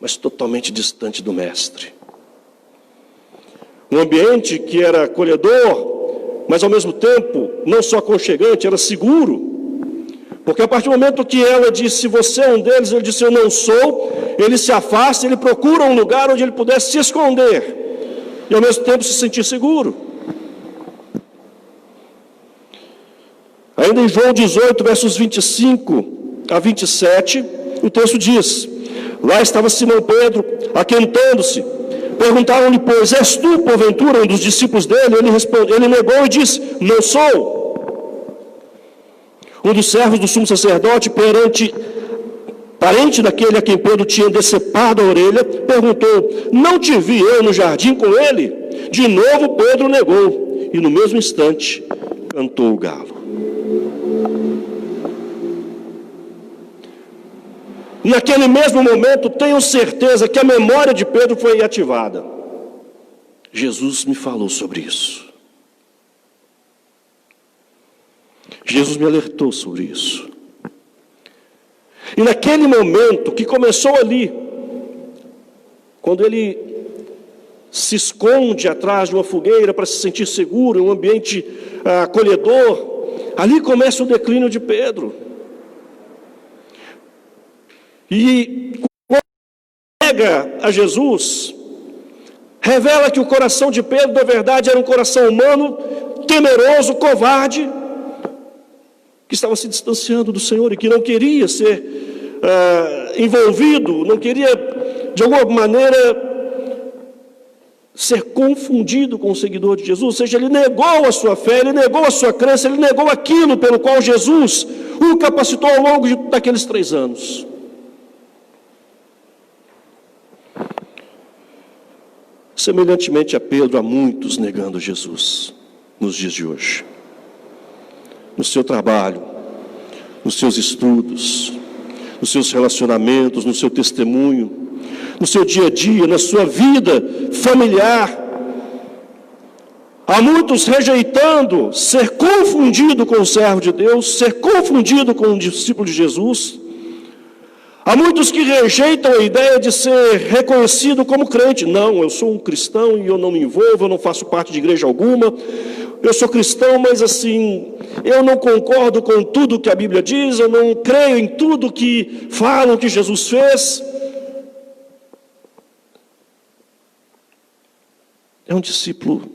mas totalmente distante do mestre. Um ambiente que era acolhedor, mas ao mesmo tempo não só aconchegante, era seguro. Porque a partir do momento que ela disse: você é um deles, ele disse: eu não sou, ele se afasta, ele procura um lugar onde ele pudesse se esconder e ao mesmo tempo se sentir seguro. Ainda em João 18, versos 25 a 27, o texto diz: lá estava Simão Pedro, aquentando-se. Perguntaram-lhe, pois: és tu, porventura, um dos discípulos dele? Ele negou e disse: não sou. Um dos servos do sumo sacerdote, parente daquele a quem Pedro tinha decepado a orelha, perguntou: não te vi eu no jardim com ele? De novo Pedro negou, e no mesmo instante cantou o galo. Naquele mesmo momento, tenho certeza que a memória de Pedro foi ativada. Jesus me falou sobre isso. Jesus me alertou sobre isso. E naquele momento que começou ali, quando ele se esconde atrás de uma fogueira para se sentir seguro, em um ambiente acolhedor, ali começa o declínio de Pedro. E quando nega a Jesus, revela que o coração de Pedro, na verdade, era um coração humano, temeroso, covarde, que estava se distanciando do Senhor e que não queria ser envolvido, não queria, de alguma maneira, ser confundido com o seguidor de Jesus. Ou seja, ele negou a sua fé, ele negou a sua crença, ele negou aquilo pelo qual Jesus o capacitou ao longo daqueles 3 anos. Semelhantemente a Pedro, há muitos negando Jesus nos dias de hoje. No seu trabalho, nos seus estudos, nos seus relacionamentos, no seu testemunho, no seu dia a dia, na sua vida familiar. Há muitos rejeitando ser confundido com o servo de Deus, ser confundido com o discípulo de Jesus. Há muitos que rejeitam a ideia de ser reconhecido como crente. Não, eu sou um cristão e eu não me envolvo, eu não faço parte de igreja alguma. Eu sou cristão, mas assim, eu não concordo com tudo que a Bíblia diz, eu não creio em tudo que falam que Jesus fez. É um discípulo,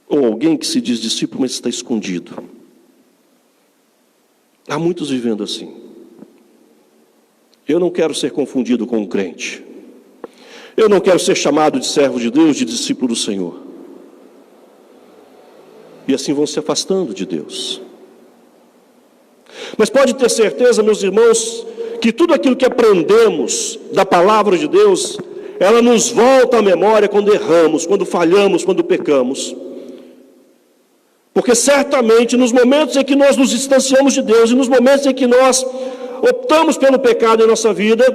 ou alguém que se diz discípulo, mas está escondido. Há muitos vivendo assim. Eu não quero ser confundido com um crente. Eu não quero ser chamado de servo de Deus, de discípulo do Senhor. E assim vão se afastando de Deus. Mas pode ter certeza, meus irmãos, que tudo aquilo que aprendemos da palavra de Deus, ela nos volta à memória quando erramos, quando falhamos, quando pecamos. Porque certamente nos momentos em que nós nos distanciamos de Deus e nos momentos em que nós optamos pelo pecado em nossa vida,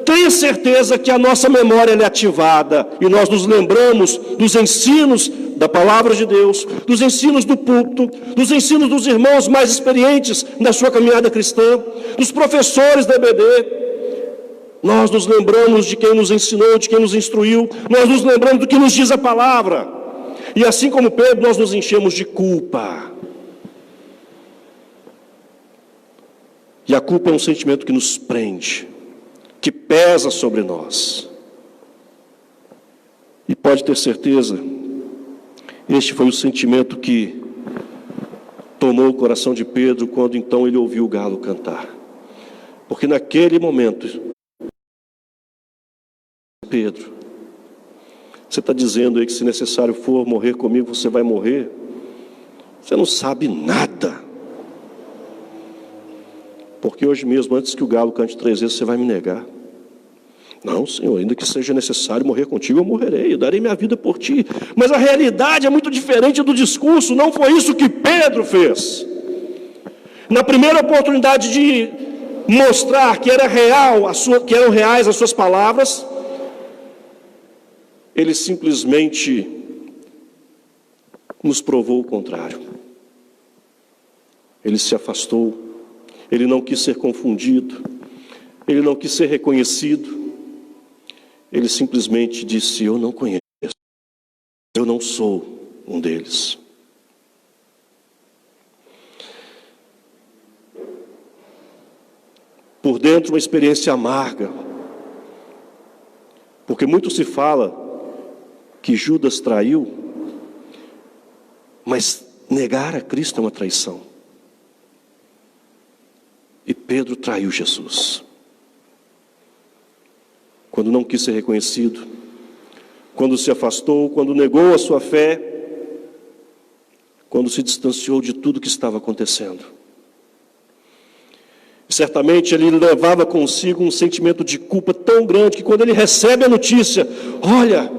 tenha certeza que a nossa memória é ativada e nós nos lembramos dos ensinos da palavra de Deus, dos ensinos do púlpito, dos ensinos dos irmãos mais experientes na sua caminhada cristã, dos professores da EBD. Nós nos lembramos de quem nos ensinou, de quem nos instruiu, nós nos lembramos do que nos diz a palavra. E assim como Pedro, nós nos enchemos de culpa. E a culpa é um sentimento que nos prende, que pesa sobre nós. E pode ter certeza, este foi o sentimento que tomou o coração de Pedro quando então ele ouviu o galo cantar. Porque naquele momento, Pedro, você está dizendo aí que se necessário for morrer comigo, você vai morrer? Você não sabe nada. Porque hoje mesmo, antes que o galo cante 3 vezes, você vai me negar. Não, Senhor, ainda que seja necessário morrer contigo, eu morrerei, eu darei minha vida por ti. Mas a realidade é muito diferente do discurso, não foi isso que Pedro fez. Na primeira oportunidade de mostrar que era real, que eram reais as suas palavras, ele simplesmente nos provou o contrário. Ele se afastou. Ele não quis ser confundido, ele não quis ser reconhecido, ele simplesmente disse: eu não conheço, eu não sou um deles. Por dentro, uma experiência amarga, porque muito se fala que Judas traiu, mas negar a Cristo é uma traição. E Pedro traiu Jesus. Quando não quis ser reconhecido, quando se afastou, quando negou a sua fé, quando se distanciou de tudo que estava acontecendo. E certamente ele levava consigo um sentimento de culpa tão grande que quando ele recebe a notícia: olha,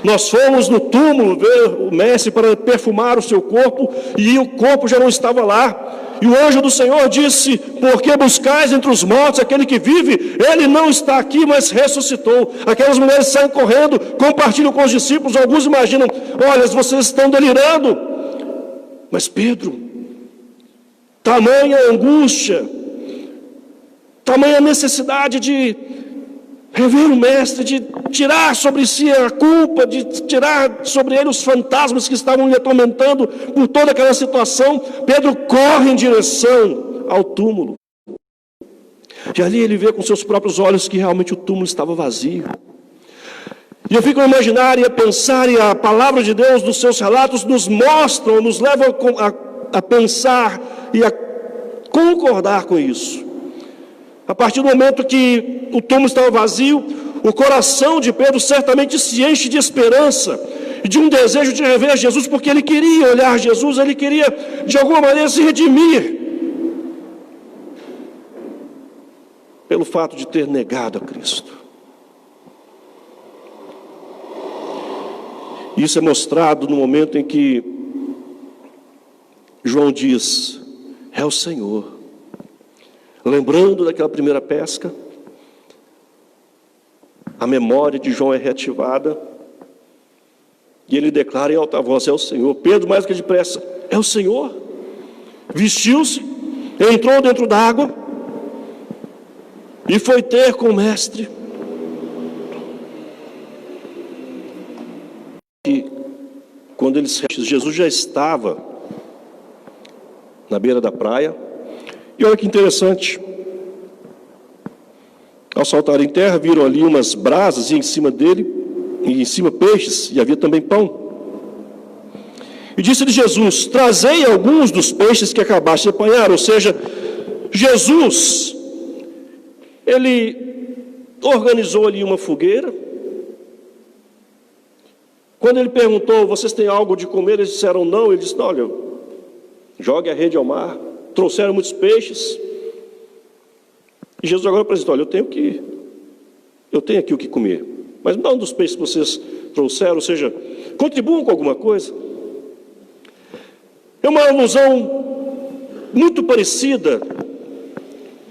nós fomos no túmulo ver o mestre para perfumar o seu corpo e o corpo já não estava lá. E o anjo do Senhor disse: por que buscais entre os mortos aquele que vive? Ele não está aqui, mas ressuscitou. Aquelas mulheres saem correndo, compartilham com os discípulos. Alguns imaginam: olha, vocês estão delirando. Mas Pedro, tamanha angústia, tamanha necessidade de rever o mestre, de tirar sobre si a culpa, de tirar sobre ele os fantasmas que estavam lhe atormentando por toda aquela situação. Pedro corre em direção ao túmulo. E ali ele vê com seus próprios olhos que realmente o túmulo estava vazio. E eu fico a imaginar e a pensar, e a palavra de Deus nos seus relatos nos mostram, nos leva a pensar e a concordar com isso. A partir do momento que o túmulo estava vazio, o coração de Pedro certamente se enche de esperança e de um desejo de rever Jesus, porque ele queria olhar Jesus, ele queria de alguma maneira se redimir pelo fato de ter negado a Cristo. Isso é mostrado no momento em que João diz: é o Senhor. Lembrando daquela primeira pesca, a memória de João é reativada, e ele declara em alta voz: é o Senhor. Pedro, mais do que depressa: é o Senhor. Vestiu-se, entrou dentro d'água, e foi ter com o mestre. E quando eles, Jesus já estava na beira da praia. E olha que interessante, ao saltar em terra, viram ali umas brasas, e em cima dele, e em cima peixes, e havia também pão. E disse-lhe Jesus: trazei alguns dos peixes que acabaste de apanhar. Ou seja, Jesus, ele organizou ali uma fogueira. Quando ele perguntou: vocês têm algo de comer? Eles disseram não. Ele disse: olha, jogue a rede ao mar. Trouxeram muitos peixes. E Jesus agora apresentou: olha, eu tenho aqui o que comer, mas não dos peixes que vocês trouxeram, ou seja, contribuam com alguma coisa. É uma alusão muito parecida,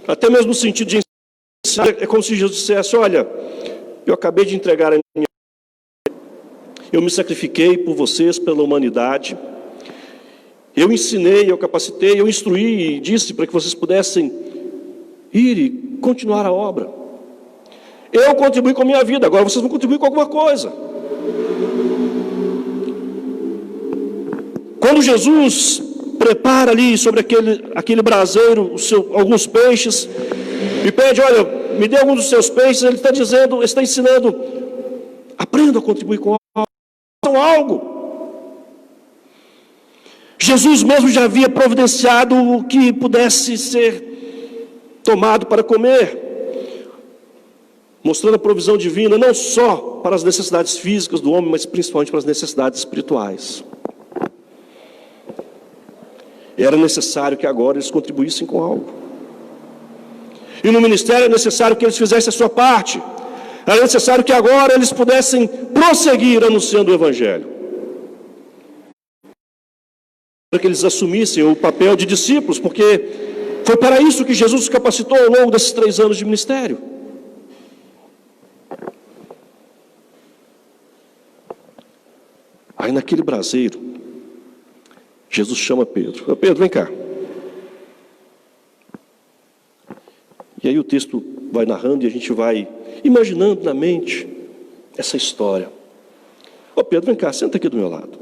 até mesmo no sentido de ensinar. É como se Jesus dissesse: olha, eu acabei de entregar a minha, eu me sacrifiquei por vocês, pela humanidade. Eu ensinei, eu capacitei, eu instruí e disse para que vocês pudessem ir e continuar a obra. Eu contribuí com a minha vida, agora vocês vão contribuir com alguma coisa. Quando Jesus prepara ali sobre aquele braseiro alguns peixes, e pede: olha, me dê alguns dos seus peixes, ele está dizendo, ele está ensinando: aprenda a contribuir com algo. Jesus mesmo já havia providenciado o que pudesse ser tomado para comer, mostrando a provisão divina, não só para as necessidades físicas do homem, mas principalmente para as necessidades espirituais. Era necessário que agora eles contribuíssem com algo. E no ministério é necessário que eles fizessem a sua parte. Era necessário que agora eles pudessem prosseguir anunciando o Evangelho, para que eles assumissem o papel de discípulos, porque foi para isso que Jesus os capacitou ao longo desses 3 anos de ministério. Aí naquele braseiro, Jesus chama Pedro: Pedro, vem cá. E aí o texto vai narrando e a gente vai imaginando na mente essa história. Pedro, vem cá, senta aqui do meu lado.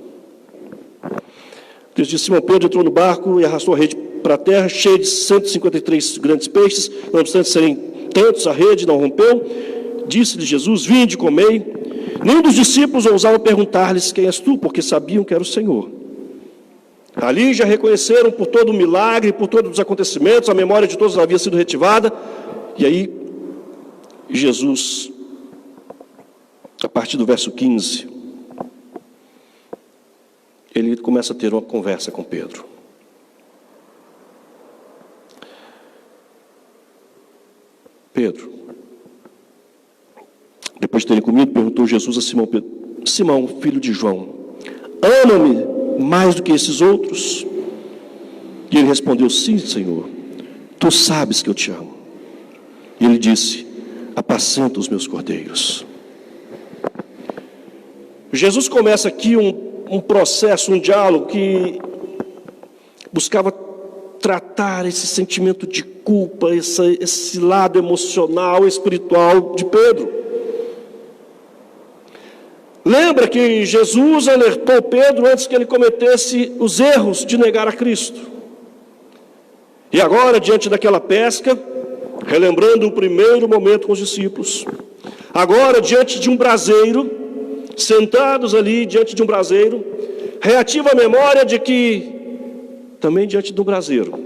Diz: Simão Pedro entrou no barco e arrastou a rede para a terra, cheia de 153 grandes peixes. Não obstante serem tantos, a rede não rompeu. Disse-lhe Jesus: vinde, comei. Nenhum dos discípulos ousava perguntar-lhes: quem és tu? Porque sabiam que era o Senhor. Ali já reconheceram por todo o milagre, por todos os acontecimentos, a memória de todos havia sido retivada. E aí, Jesus, a partir do verso 15, ele começa a ter uma conversa com Pedro. Pedro, depois de terem comido, perguntou Jesus a Simão Pedro: Simão, filho de João, ama-me mais do que esses outros? E ele respondeu: sim, Senhor, tu sabes que eu te amo. E ele disse: apacenta os meus cordeiros. Jesus começa aqui um processo, um diálogo que buscava tratar esse sentimento de culpa, esse lado emocional, espiritual de Pedro. Lembra que Jesus alertou Pedro antes que ele cometesse os erros de negar a Cristo. E agora, diante daquela pesca, relembrando o primeiro momento com os discípulos, agora diante de um braseiro, sentados ali diante de um braseiro, reativa a memória de que, também diante do braseiro,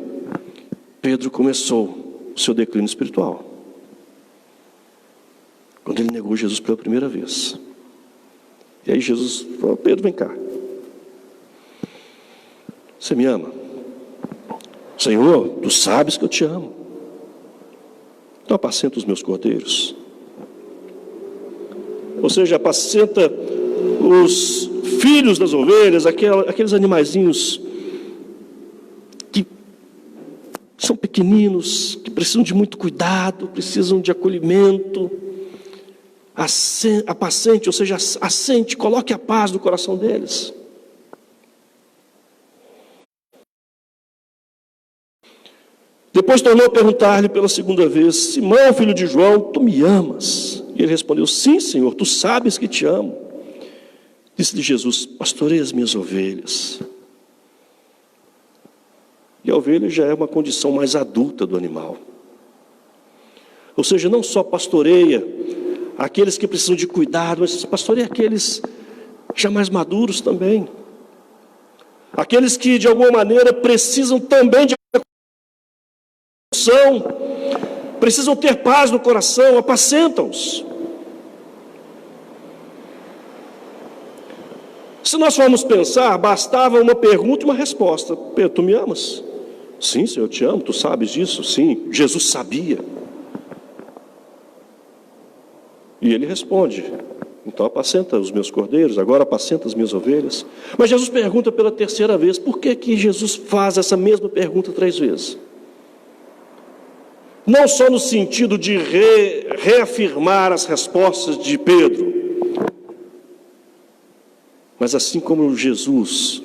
Pedro começou o seu declínio espiritual. Quando ele negou Jesus pela primeira vez. E aí Jesus falou: Pedro, vem cá. Você me ama? Senhor, tu sabes que eu te amo. Então apacenta os meus cordeiros. Ou seja, apacenta os filhos das ovelhas, aqueles animaizinhos que são pequeninos, que precisam de muito cuidado, precisam de acolhimento. Apacente, ou seja, assente, coloque a paz no coração deles. Depois tornou a perguntar-lhe pela segunda vez: Simão, filho de João, tu me amas? E ele respondeu: sim, Senhor, tu sabes que te amo. Disse-lhe Jesus: pastorei as minhas ovelhas. E a ovelha já é uma condição mais adulta do animal. Ou seja, não só pastoreia aqueles que precisam de cuidado, mas pastoreia aqueles já mais maduros também. Aqueles que de alguma maneira precisam também de precisam ter paz no coração, apacenta-os. Se nós formos pensar, bastava uma pergunta e uma resposta. Pedro, tu me amas? Sim, Senhor, eu te amo, tu sabes disso? Sim, Jesus sabia. E ele responde: então apacenta os meus cordeiros, agora apacenta as minhas ovelhas. Mas Jesus pergunta pela terceira vez. Por que que Jesus faz essa mesma pergunta 3 vezes? Não só no sentido de reafirmar as respostas de Pedro, mas assim como Jesus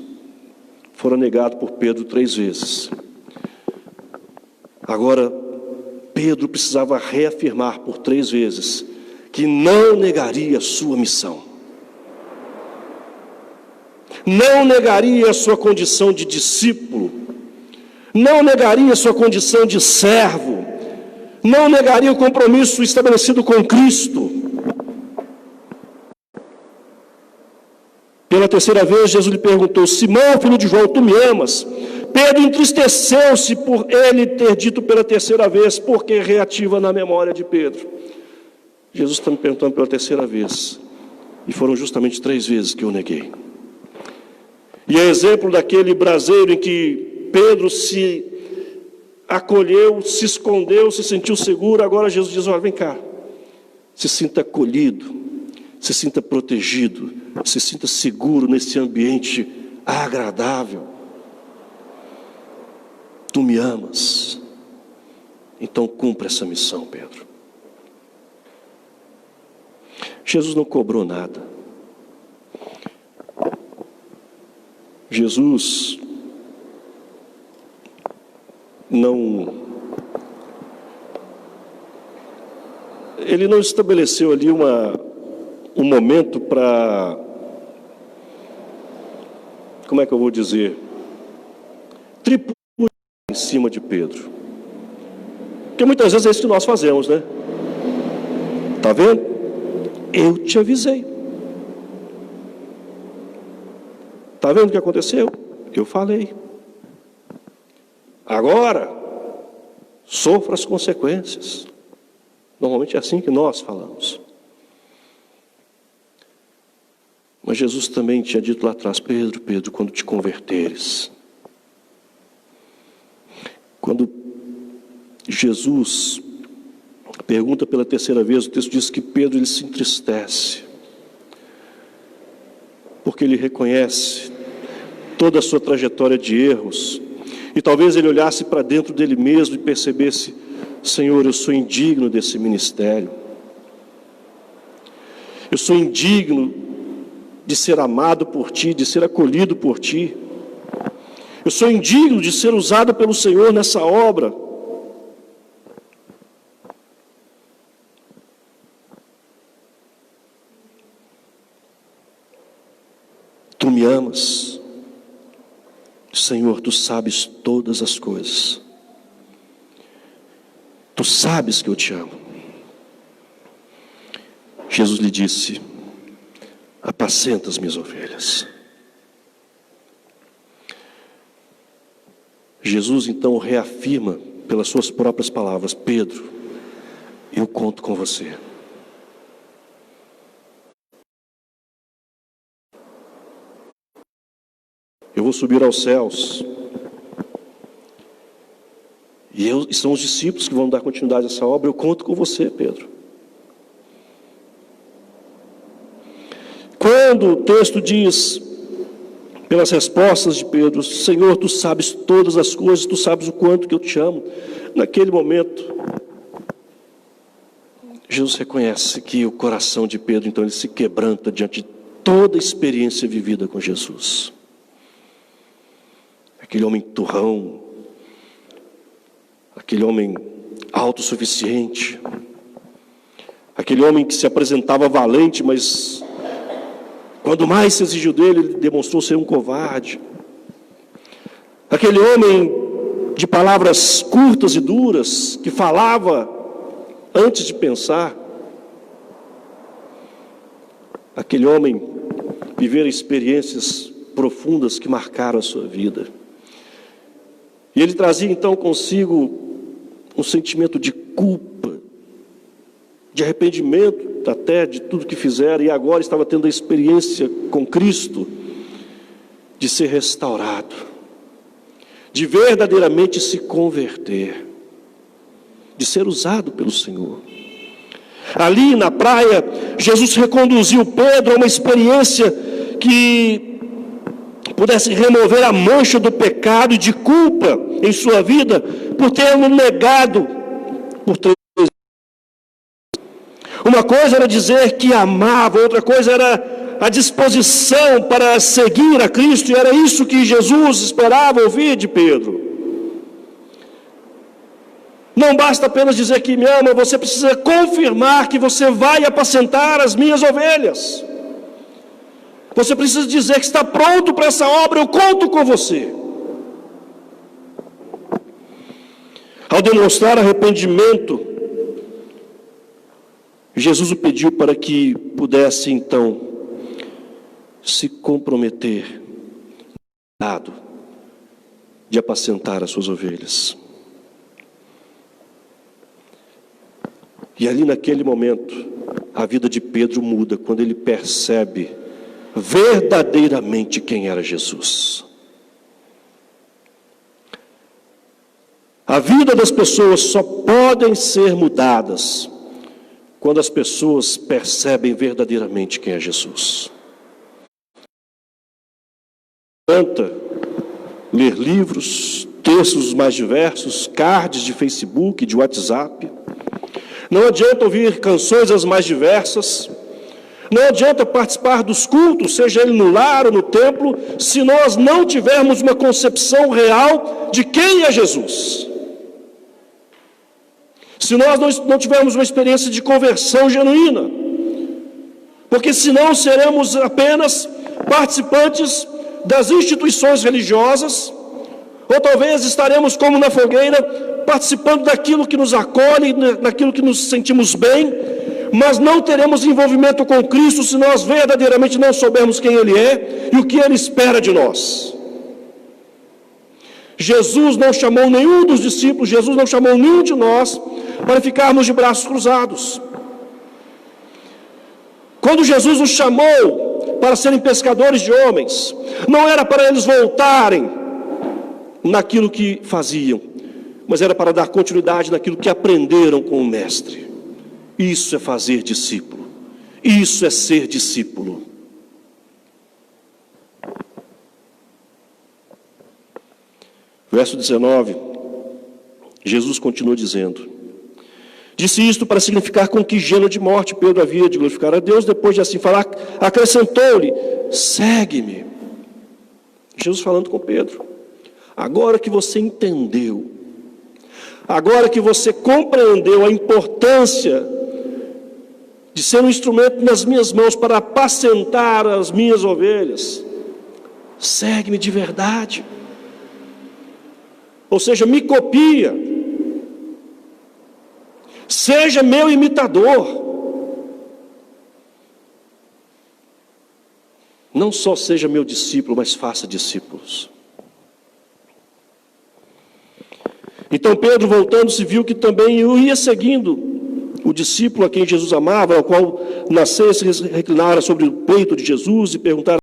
fora negado por Pedro 3 vezes, agora Pedro precisava reafirmar por 3 vezes que não negaria a sua missão, não negaria a sua condição de discípulo, não negaria a sua condição de servo, não negaria o compromisso estabelecido com Cristo. Pela terceira vez, Jesus lhe perguntou: Simão, filho de João, tu me amas? Pedro entristeceu-se por ele ter dito pela terceira vez, porque reativa na memória de Pedro. Jesus está me perguntando pela terceira vez, e foram justamente 3 vezes que eu neguei. E é exemplo daquele braseiro em que Pedro se acolheu, se escondeu, se sentiu seguro. Agora Jesus diz: olha, vem cá, se sinta acolhido, se sinta protegido, se sinta seguro nesse ambiente agradável. Tu me amas, então cumpra essa missão, Pedro. Jesus não cobrou nada. Jesus ele não estabeleceu ali um momento para, como é que eu vou dizer, tripudiar em cima de Pedro. Porque muitas vezes é isso que nós fazemos, né? Está vendo? Eu te avisei. Está vendo o que aconteceu? Eu falei. Agora, sofra as consequências. Normalmente é assim que nós falamos. Mas Jesus também tinha dito lá atrás: Pedro, Pedro, quando te converteres. Quando Jesus pergunta pela terceira vez, o texto diz que Pedro ele se entristece, porque ele reconhece toda a sua trajetória de erros, e talvez ele olhasse para dentro dele mesmo e percebesse: Senhor, eu sou indigno desse ministério, eu sou indigno de ser amado por Ti, de ser acolhido por Ti, Eu sou indigno de ser usado pelo Senhor nessa obra. Tu me amas. Senhor, tu sabes todas as coisas. Tu sabes que eu te amo. Jesus lhe disse: apacenta as minhas ovelhas. Jesus então reafirma pelas suas próprias palavras: Pedro, eu conto com você. Eu vou subir aos céus. E são os discípulos que vão dar continuidade a essa obra. Eu conto com você, Pedro. Quando o texto diz, pelas respostas de Pedro: Senhor, tu sabes todas as coisas, tu sabes o quanto que eu te amo. Naquele momento, Jesus reconhece que o coração de Pedro, então, ele se quebranta diante de toda a experiência vivida com Jesus. Aquele homem turrão, aquele homem autossuficiente, aquele homem que se apresentava valente, mas quando mais se exigiu dele, ele demonstrou ser um covarde. Aquele homem de palavras curtas e duras, que falava antes de pensar. Aquele homem viver experiências profundas que marcaram a sua vida. E ele trazia então consigo um sentimento de culpa, de arrependimento até de tudo que fizera, e agora estava tendo a experiência com Cristo de ser restaurado, de verdadeiramente se converter, de ser usado pelo Senhor. Ali na praia, Jesus reconduziu Pedro a uma experiência que pudesse remover a mancha do pecado e de culpa em sua vida por ter negado por 3 vezes. Uma coisa era dizer que amava, outra coisa era a disposição para seguir a Cristo, e era isso que Jesus esperava ouvir de Pedro. Não basta apenas dizer que me ama, você precisa confirmar que você vai apacentar as minhas ovelhas. Você precisa dizer que está pronto para essa obra, eu conto com você. Ao demonstrar arrependimento, Jesus o pediu para que pudesse então se comprometer de apacentar as suas ovelhas. E ali naquele momento, a vida de Pedro muda quando ele percebe verdadeiramente quem era Jesus. A vida das pessoas só podem ser mudadas quando as pessoas percebem verdadeiramente quem é Jesus. Não adianta ler livros, textos mais diversos, cards de Facebook, de WhatsApp. Não adianta ouvir canções as mais diversas. Não adianta participar dos cultos, seja ele no lar ou no templo, se nós não tivermos uma concepção real de quem é Jesus. Se nós não tivermos uma experiência de conversão genuína. Porque senão seremos apenas participantes das instituições religiosas, ou talvez estaremos como na fogueira, participando daquilo que nos acolhe, daquilo que nos sentimos bem, mas não teremos envolvimento com Cristo se nós verdadeiramente não soubermos quem Ele é e o que Ele espera de nós. Jesus não chamou nenhum dos discípulos, Jesus não chamou nenhum de nós para ficarmos de braços cruzados. Quando Jesus os chamou para serem pescadores de homens, não era para eles voltarem naquilo que faziam, mas era para dar continuidade naquilo que aprenderam com o Mestre. Isso é fazer discípulo. Isso é ser discípulo. Verso 19, Jesus continua dizendo: disse isto para significar com que gênero de morte Pedro havia de glorificar a Deus. Depois de assim falar, acrescentou-lhe: segue-me. Jesus falando com Pedro. agora que você entendeu, agora que você compreendeu a importância de ser um instrumento nas minhas mãos para apacentar as minhas ovelhas, segue-me de verdade. Ou seja, me copia, seja meu imitador. Não só seja meu discípulo, mas faça discípulos. Então Pedro, voltando-se, viu que também eu ia seguindo o discípulo a quem Jesus amava, ao qual nascesse, reclinara sobre o peito de Jesus e perguntara: